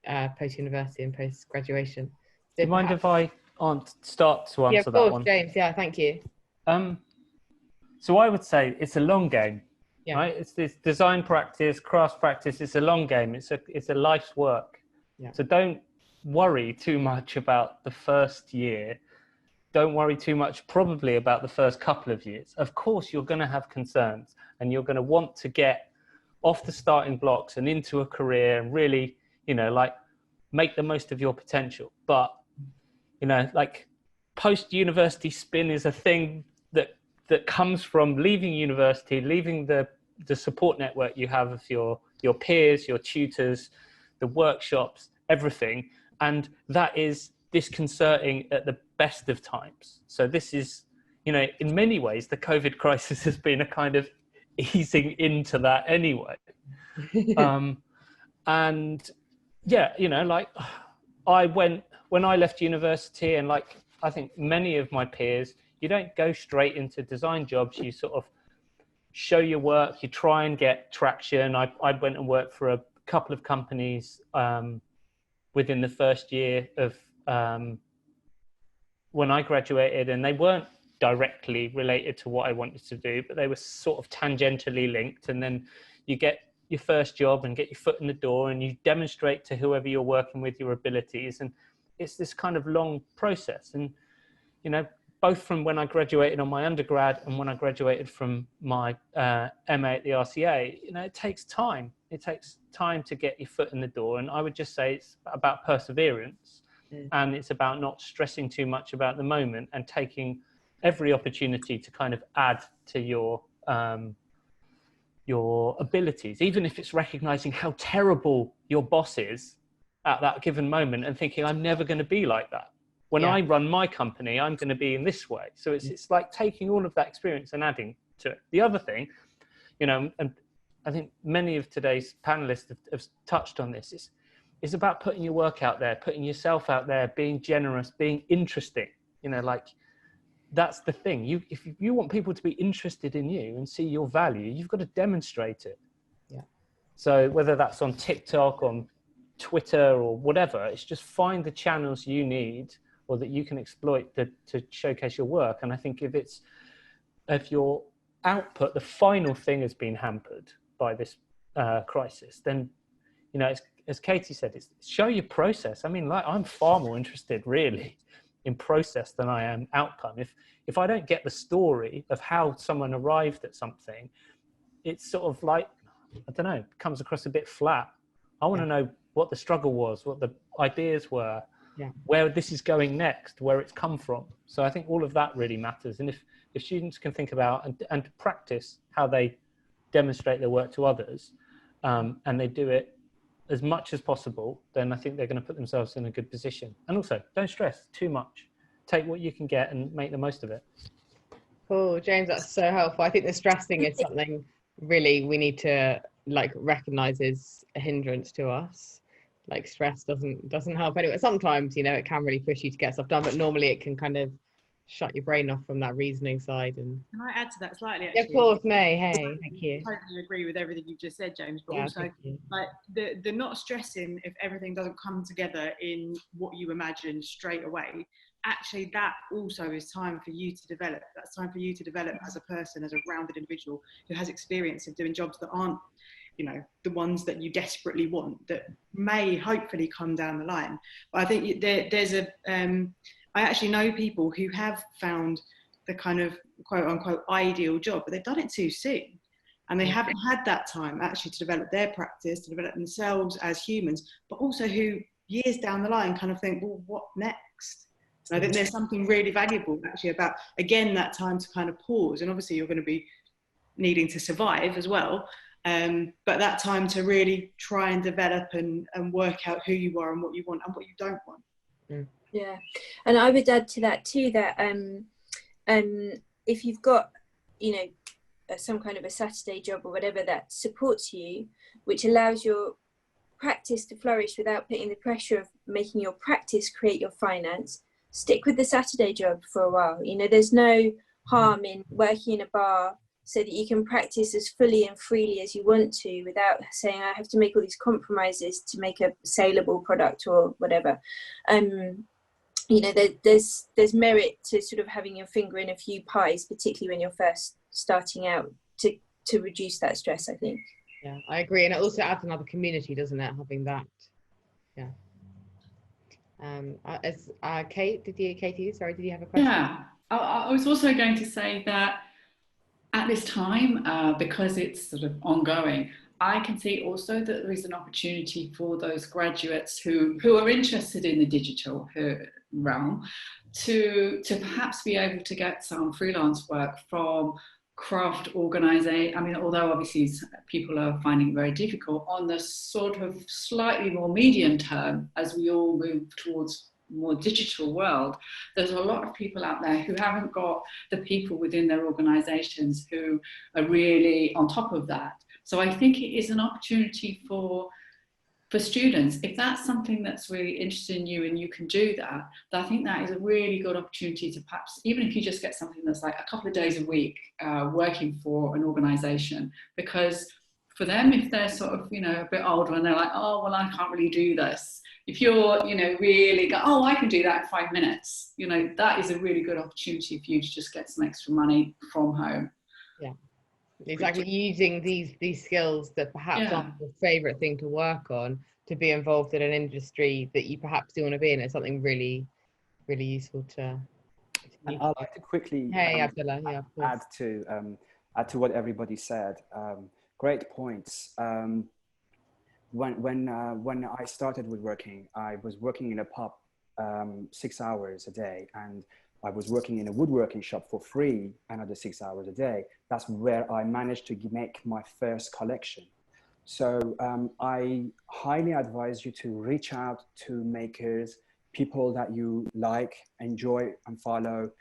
post-university and post-graduation. So do you mind if I start to answer that one? James, yeah, thank you. So I would say it's a long game. Yeah. Right? It's this design practice, crafts practice. It's a long game. It's a life's work. Yeah. So don't worry too much about the first year. Don't worry too much probably about the first couple of years. Of course, you're going to have concerns and you're going to want to get off the starting blocks and into a career and really, you know, like make the most of your potential. But, you know, like post-university spin is a thing that comes from leaving university, leaving the support network you have of your peers, your tutors, the workshops, everything. And that is disconcerting at the best of times. So this is, you know, in many ways, the COVID crisis has been a kind of easing into that anyway. And yeah, you know, like when I left university, and like, I think many of my peers, you don't go straight into design jobs. You sort of show your work, you try and get traction. I went and worked for a couple of companies within the first year of when I graduated, and they weren't directly related to what I wanted to do, but they were sort of tangentially linked. And then you get your first job and get your foot in the door and you demonstrate to whoever you're working with your abilities. And it's this kind of long process. And, you know, both from when I graduated on my undergrad and when I graduated from my MA at the RCA, you know, it takes time. It takes time to get your foot in the door. And I would just say it's about perseverance, and it's about not stressing too much about the moment and taking every opportunity to kind of add to your abilities, even if it's recognizing how terrible your boss is at that given moment and thinking, I'm never going to be like that. When I run my company, I'm going to be in this way. So it's like taking all of that experience and adding to it. The other thing, you know, and I think many of today's panelists have touched on this, is about putting your work out there, putting yourself out there, being generous, being interesting. You know, like that's the thing. If you want people to be interested in you and see your value, you've got to demonstrate it. Yeah. So whether that's on TikTok, on Twitter or whatever, it's just find the channels you need or that you can exploit to showcase your work. And I think if your output, the final thing, has been hampered by this crisis, then, you know, as Katie said, it's show your process. I mean, like, I'm far more interested really in process than I am outcome. If I don't get the story of how someone arrived at something, it's sort of like, I don't know, it comes across a bit flat. I want to know what the struggle was, what the ideas were, where this is going next, where it's come from. So I think all of that really matters. And if students can think about and practice how they demonstrate their work to others, and they do it as much as possible, then I think they're going to put themselves in a good position. And also, don't stress too much. Take what you can get and make the most of it. Cool, James, that's so helpful. I think the stressing is something really we need to recognize is a hindrance to us. Like, stress doesn't help anyway. Sometimes, you know, it can really push you to get stuff done, but normally it can kind of shut your brain off from that reasoning side. And can I add to that slightly? Actually? Of course, May. Hey, thank you. I totally agree with everything you've just said, James. But also, like, the not stressing if everything doesn't come together in what you imagine straight away. Actually, that also is time for you to develop. That's time for you to develop as a person, as a rounded individual who has experience of doing jobs that aren't, you know, the ones that you desperately want, that may hopefully come down the line. But I think there's I actually know people who have found the kind of quote unquote ideal job, but they've done it too soon. And they haven't had that time actually to develop their practice, to develop themselves as humans, but also who years down the line kind of think, well, what next? And I think there's something really valuable actually about, again, that time to kind of pause. And obviously you're going to be needing to survive as well. But that time to really try and develop and work out who you are and what you want and what you don't want. Yeah, and I would add to that too that if you've got, you know, some kind of a Saturday job or whatever that supports you, which allows your practice to flourish without putting the pressure of making your practice create your finance, stick with the Saturday job for a while. You know, there's no harm in working in a bar so that you can practice as fully and freely as you want to without saying, I have to make all these compromises to make a saleable product or whatever. You know, there's merit to sort of having your finger in a few pies, particularly when you're first starting out, to reduce that stress, I think. Yeah, I agree. And it also adds another community, doesn't it, having that? Yeah. Katie, sorry, did you have a question? Yeah, I was also going to say that at this time, because it's sort of ongoing, I can see also that there is an opportunity for those graduates who are interested in the digital realm to perhaps be able to get some freelance work from craft organisation. I mean, although obviously people are finding it very difficult, on the sort of slightly more medium term, as we all move towards more digital world, there's a lot of people out there who haven't got the people within their organisations who are really on top of that. So I think it is an opportunity for students. If that's something that's really interested in you and you can do that, I think that is a really good opportunity to perhaps, even if you just get something that's like a couple of days a week working for an organisation, because for them, if they're sort of, you know, a bit older and they're like, oh, well, I can't really do this. If you're, you know, really go, oh, I can do that in 5 minutes, you know, that is a really good opportunity for you to just get some extra money from home. Yeah, exactly. Using these skills that perhaps aren't your favourite thing to work on to be involved in an industry that you perhaps do want to be in. It's something really, really useful to. And I'd like to quickly add to what everybody said. Great points. When I started with working, I was working in a pub 6 hours a day, and I was working in a woodworking shop for free another 6 hours a day. That's where I managed to make my first collection. So I highly advise you to reach out to makers, people that you like, enjoy and follow.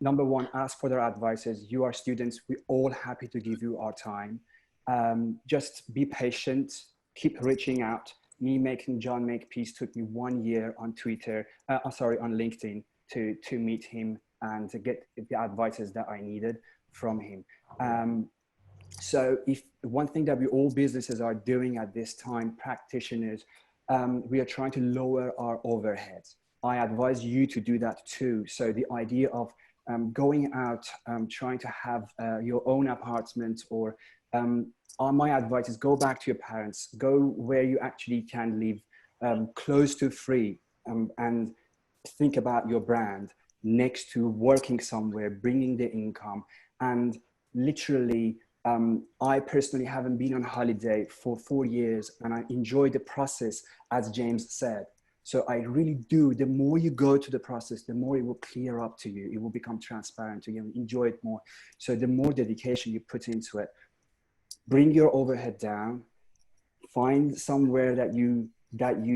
Number one, ask for their advices. You are students, we're all happy to give you our time. Just be patient, keep reaching out. Me making John Makepeace took me 1 year on Twitter, on LinkedIn to meet him and to get the advices that I needed from him. So if one thing that all businesses are doing at this time, practitioners, we are trying to lower our overheads. I advise you to do that too. So the idea of going out, trying to have your own apartment, or my advice is go back to your parents, go where you actually can live close to free, and think about your brand next to working somewhere, bringing the income. And literally, I personally haven't been on holiday for 4 years, and I enjoy the process, as James said. So I really do. The more you go to the process, the more it will clear up to you. It will become transparent to you, enjoy it more. So the more dedication you put into it, bring your overhead down, find somewhere that you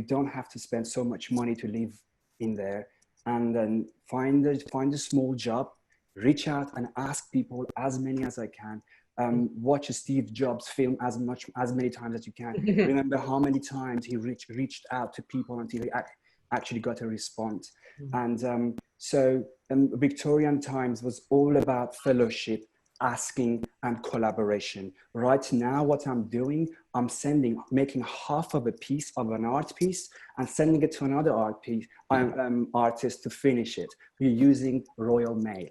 don't have to spend so much money to live in there, and then find a small job, reach out and ask people, as many as I can. Watch a Steve Jobs film as many times as you can. Remember how many times he reached out to people until he actually got a response. And so Victorian times was all about fellowship, asking, and collaboration. Right now, what I'm doing, I'm making half of a piece of an art piece and sending it to another artist to finish it. We're using Royal Mail.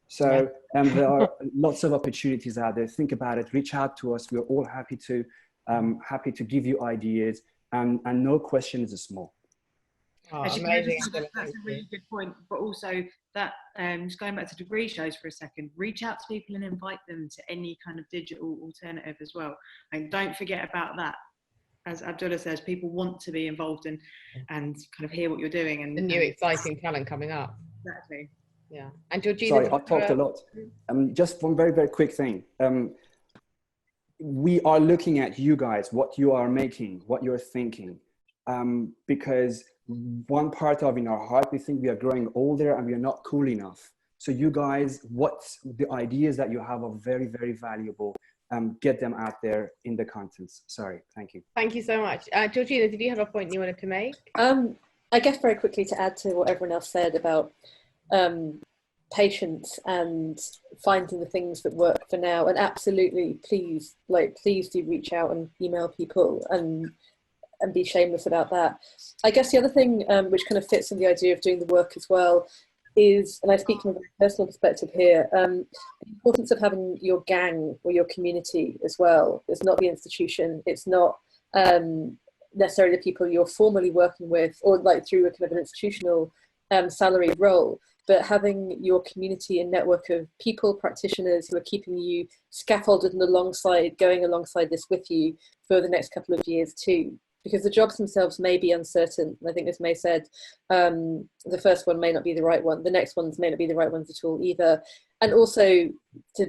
So there are lots of opportunities out there. Think about it, reach out to us. We're all happy to give you ideas, and no question is small. Oh, amazing. That's a really good point. But also that, just going back to degree shows for a second, reach out to people and invite them to any kind of digital alternative as well. And don't forget about that. As Abdullah says, people want to be involved and kind of hear what you're doing. And the new exciting talent coming up. Exactly. Yeah. And Georgina, sorry, I've talked a lot. Just one very, very quick thing. We are looking at you guys, what you are making, what you're thinking, because one part of in our heart, we think we are growing older and we are not cool enough. So you guys, what the ideas that you have are very, very valuable. Get them out there in the contents. Sorry, thank you. Thank you so much. Georgina, did you have a point you wanted to make? I guess very quickly to add to what everyone else said about patience and finding the things that work for now, and absolutely please do reach out and email people and be shameless about that. I guess the other thing which kind of fits in the idea of doing the work as well is, and I speak from a very personal perspective here, the importance of having your gang or your community as well. It's not the institution, it's not necessarily the people you're formally working with or like through a kind of an institutional salaried role, but having your community and network of people, practitioners who are keeping you scaffolded and going alongside this with you for the next couple of years too. Because the jobs themselves may be uncertain. I think as May said, the first one may not be the right one. The next ones may not be the right ones at all either. And also,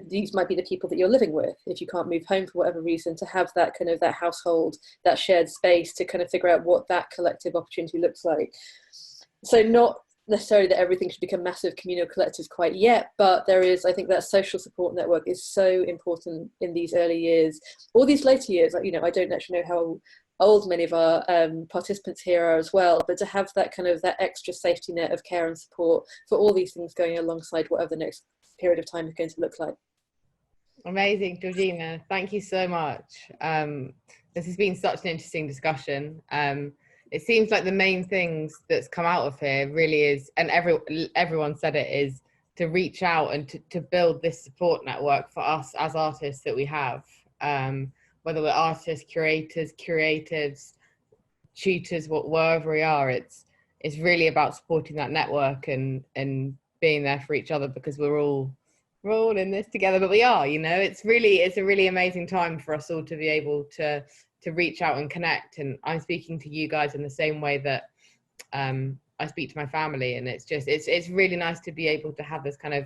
these might be the people that you're living with. If you can't move home for whatever reason, to have that kind of that household, that shared space to kind of figure out what that collective opportunity looks like. So not necessarily that everything should become massive communal collectives quite yet, but there is, I think that social support network is so important in these early years, or these later years. Like, you know, I don't actually know how old many of our participants here are as well, but to have that kind of that extra safety net of care and support for all these things going alongside whatever the next period of time is going to look like. Amazing, Georgina, thank you so much. This has been such an interesting discussion. It seems like the main things that's come out of here really is, and everyone said it, is to reach out and to build this support network for us as artists that we have. Whether we're artists, curators, creatives, tutors, wherever we are, it's really about supporting that network and being there for each other, because we're all in this together. But we are, you know, it's a really amazing time for us all to be able to reach out and connect. And I'm speaking to you guys in the same way that I speak to my family, and it's really nice to be able to have this kind of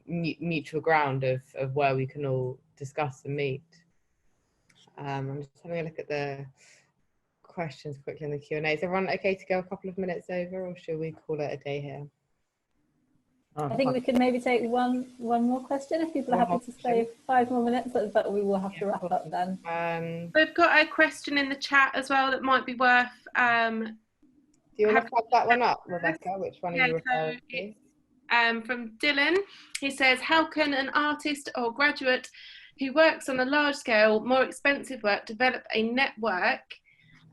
mutual ground of where we can all discuss and meet. I'm just having a look at the questions quickly in the Q&A. Is everyone okay to go a couple of minutes over, or should we call it a day here? I think we could maybe take one more question if people are happy to stay 5 more minutes, but we will have to wrap up then. We've got a question in the chat as well that might be worth. Do you want to pop that one up, Rebecca? Which one are you referring to? From Dylan, he says, how can an artist or graduate who works on a large scale, more expensive work develop a network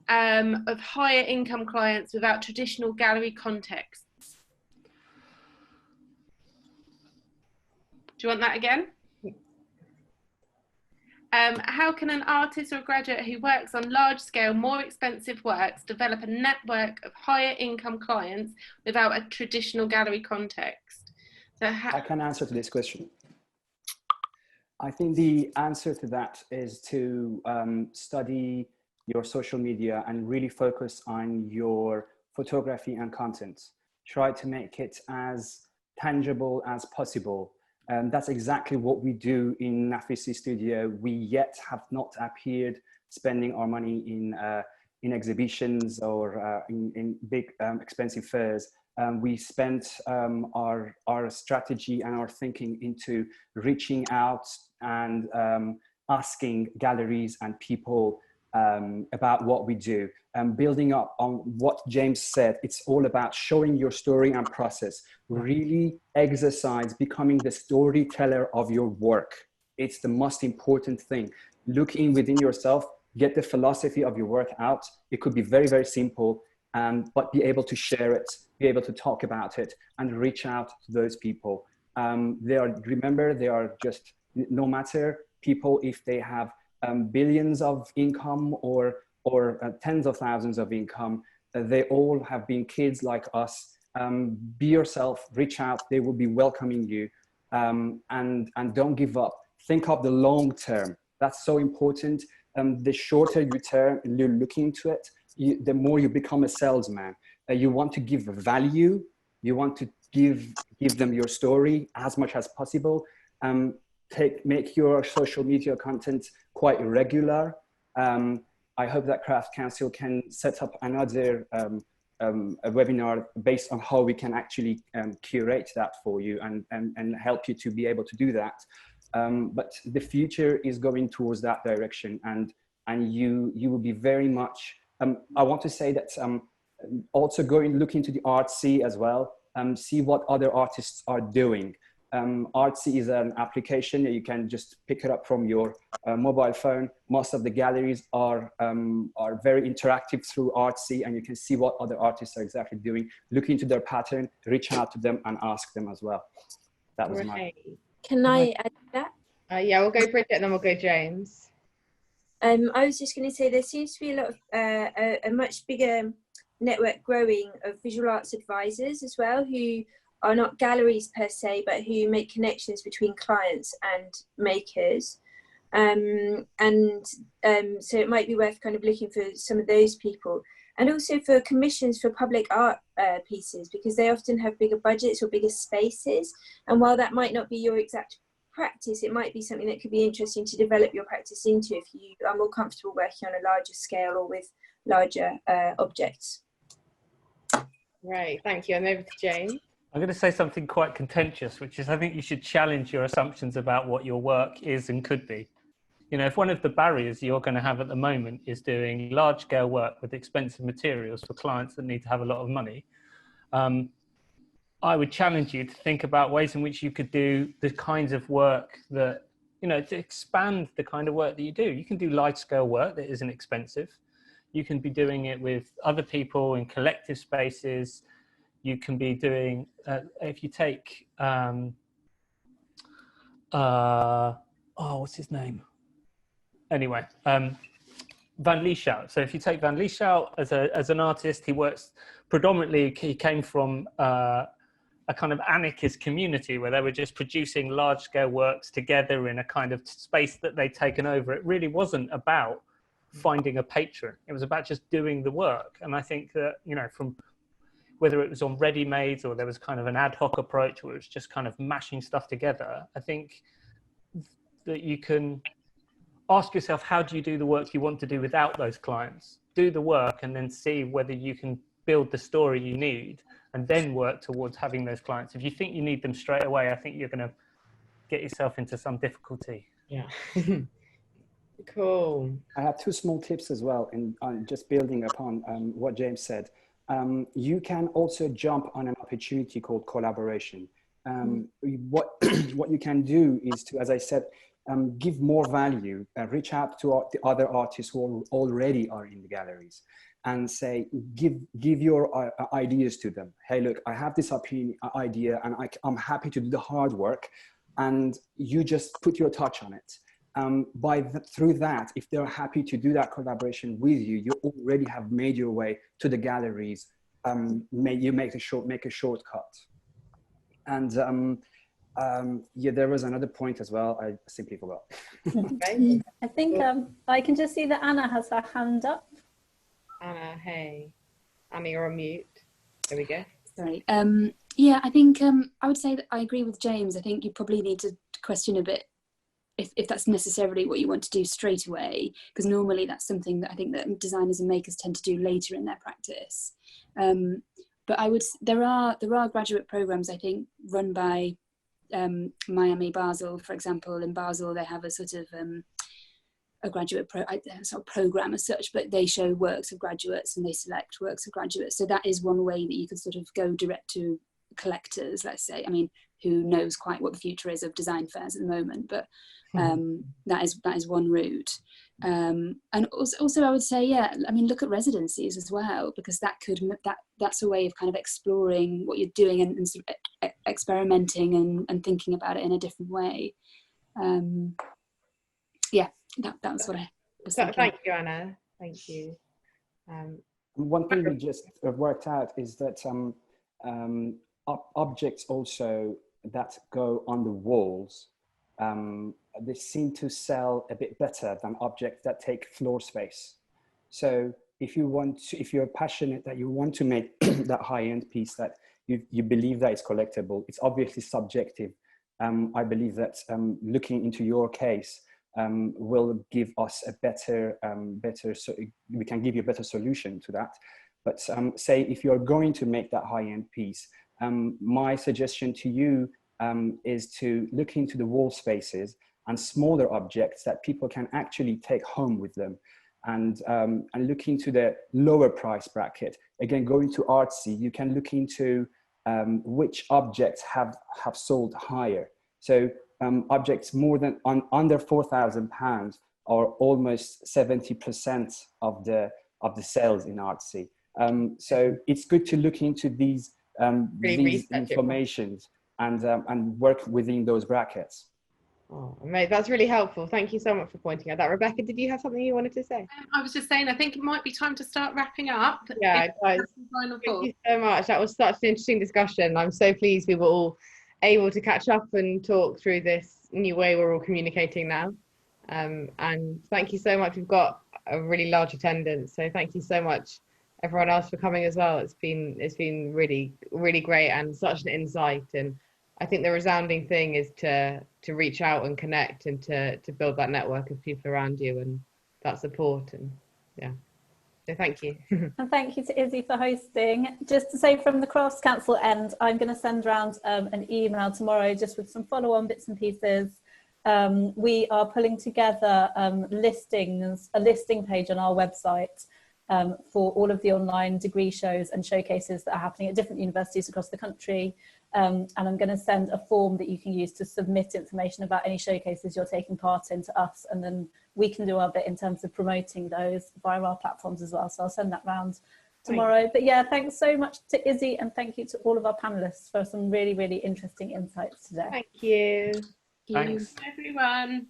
of higher income clients without traditional gallery contexts? Do you want that again? How can an artist or graduate who works on large scale, more expensive works develop a network of higher income clients without a traditional gallery context? So I can answer to this question. I think the answer to that is to study your social media and really focus on your photography and content. Try to make it as tangible as possible. That's exactly what we do in Nafisi Studio. We yet have not appeared spending our money in exhibitions or in big expensive fairs. We spent our strategy and our thinking into reaching out and asking galleries and people about what we do. Building up on what James said, it's all about showing your story and process. Really exercise becoming the storyteller of your work. It's the most important thing. Look in within yourself, get the philosophy of your work out. It could be very, very simple, but be able to share it, be able to talk about it, and reach out to those people. Remember, they are just, no matter people, if they have billions of income or tens of thousands of income, they all have been kids like us. Be yourself, reach out, they will be welcoming you, and don't give up. Think of the long term. That's so important. The shorter you look into it, the more you become a salesman. You want to give value, you want to give them your story as much as possible. Make your social media content quite regular. I hope that Craft Council can set up another a webinar based on how we can actually curate that for you and help you to be able to do that. But the future is going towards that direction, and you will be very much, I want to say that also look into the Artsy as well, see what other artists are doing. Artsy is an application that you can just pick it up from your mobile phone. Most of the galleries are very interactive through Artsy, and you can see what other artists are exactly doing. Look into their pattern, reach out to them and ask them as well. That was my... Can I add that? Yeah, we'll go Bridget and then we'll go James. I was just going to say there seems to be a lot of a much bigger network growing of visual arts advisors as well, who are not galleries per se, but who make connections between clients and makers. So it might be worth kind of looking for some of those people, and also for commissions for public art pieces, because they often have bigger budgets or bigger spaces. And while that might not be your exact practice, it might be something that could be interesting to develop your practice into if you are more comfortable working on a larger scale or with larger objects. Right, thank you. And over to Jane. I'm going to say something quite contentious, which is I think you should challenge your assumptions about what your work is and could be. You know, if one of the barriers you're going to have at the moment is doing large scale work with expensive materials for clients that need to have a lot of money, I would challenge you to think about ways in which you could do the kinds of work that, you know, to expand the kind of work that you do. You can do large scale work that isn't expensive. You can be doing it with other people in collective spaces. You can be doing, if you take, what's his name? Anyway, Van Lieshout. So if you take Van Lieshout as an artist, he works predominantly, he came from a kind of anarchist community where they were just producing large scale works together in a kind of space that they'd taken over. It really wasn't about finding a patron. It was about just doing the work. And I think that, you know, from whether it was on ready-mades or there was kind of an ad hoc approach where it was just kind of mashing stuff together, I think that you can ask yourself, how do you do the work you want to do without those clients? Do the work and then see whether you can build the story you need and then work towards having those clients. If you think you need them straight away, I think you're going to get yourself into some difficulty. Yeah. Cool. I have two small tips as well, and just building upon what James said. You can also jump on an opportunity called collaboration. What you can do is to, as I said, give more value, reach out to the other artists who already are in the galleries, and say, give your ideas to them. Hey, look, I have this idea, and I'm happy to do the hard work, and you just put your touch on it. Through that, if they're happy to do that collaboration with you, you already have made your way to the galleries. You make a shortcut. And yeah, there was another point as well. I simply forgot. I think I can just see that Anna has her hand up. Anna, hey. Anna, you're on mute. There we go. Sorry. Yeah, I think I would say that I agree with James. I think you probably need to question a bit if that's necessarily what you want to do straight away, because normally that's something that I think that designers and makers tend to do later in their practice. But there are graduate programs, I think, run by Miami Basel, for example. In Basel, they have a sort of a graduate program as such, but they show works of graduates and they select works of graduates. So that is one way that you could sort of go direct to collectors, let's say. I mean, who knows quite what the future is of design fairs at the moment, but that is one route. And also I would say, yeah, I mean, look at residencies as well, because that's a way of kind of exploring what you're doing and sort of experimenting and thinking about it in a different way. Yeah, that was what I was thinking. Thank you, Anna. Thank you. One thing we just worked out is that objects also that go on the walls, they seem to sell a bit better than objects that take floor space. So if you're passionate that you want to make that high-end piece that you believe that it's collectible, it's obviously subjective. I believe that looking into your case will give us a so we can give you a better solution to that. But say if you're going to make that high-end piece, my suggestion to you is to look into the wall spaces and smaller objects that people can actually take home with them, and look into the lower price bracket. Again, going to Artsy, you can look into which objects have sold higher. So objects more than under £4,000 are almost 70% of the sales in Artsy. So it's good to look into these informations and work within those brackets. Oh, mate, that's really helpful. Thank you so much for pointing out that. Rebecca, did you have something you wanted to say? I was just saying, I think it might be time to start wrapping up. Yeah, guys, thank you so much. That was such an interesting discussion. I'm so pleased we were all able to catch up and talk through this new way we're all communicating now. And thank you so much. We've got a really large attendance, so thank you so much everyone else for coming as well. It's been really, really great and such an insight. And I think the resounding thing is to reach out and connect and to build that network of people around you and that support. And yeah, so thank you. And thank you to Izzy for hosting. Just to say, from the Crafts Council end, I'm going to send around an email tomorrow just with some follow-on bits and pieces. We are pulling together a listing page on our website for all of the online degree shows and showcases that are happening at different universities across the country. And I'm going to send a form that you can use to submit information about any showcases you're taking part in to us, and then we can do our bit in terms of promoting those via our platforms as well. So I'll send that round tomorrow. But yeah, thanks so much to Izzy, and thank you to all of our panelists for some really, really interesting insights today. Thank you. Thanks, everyone.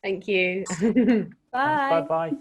Thank you. Bye. Bye. Bye.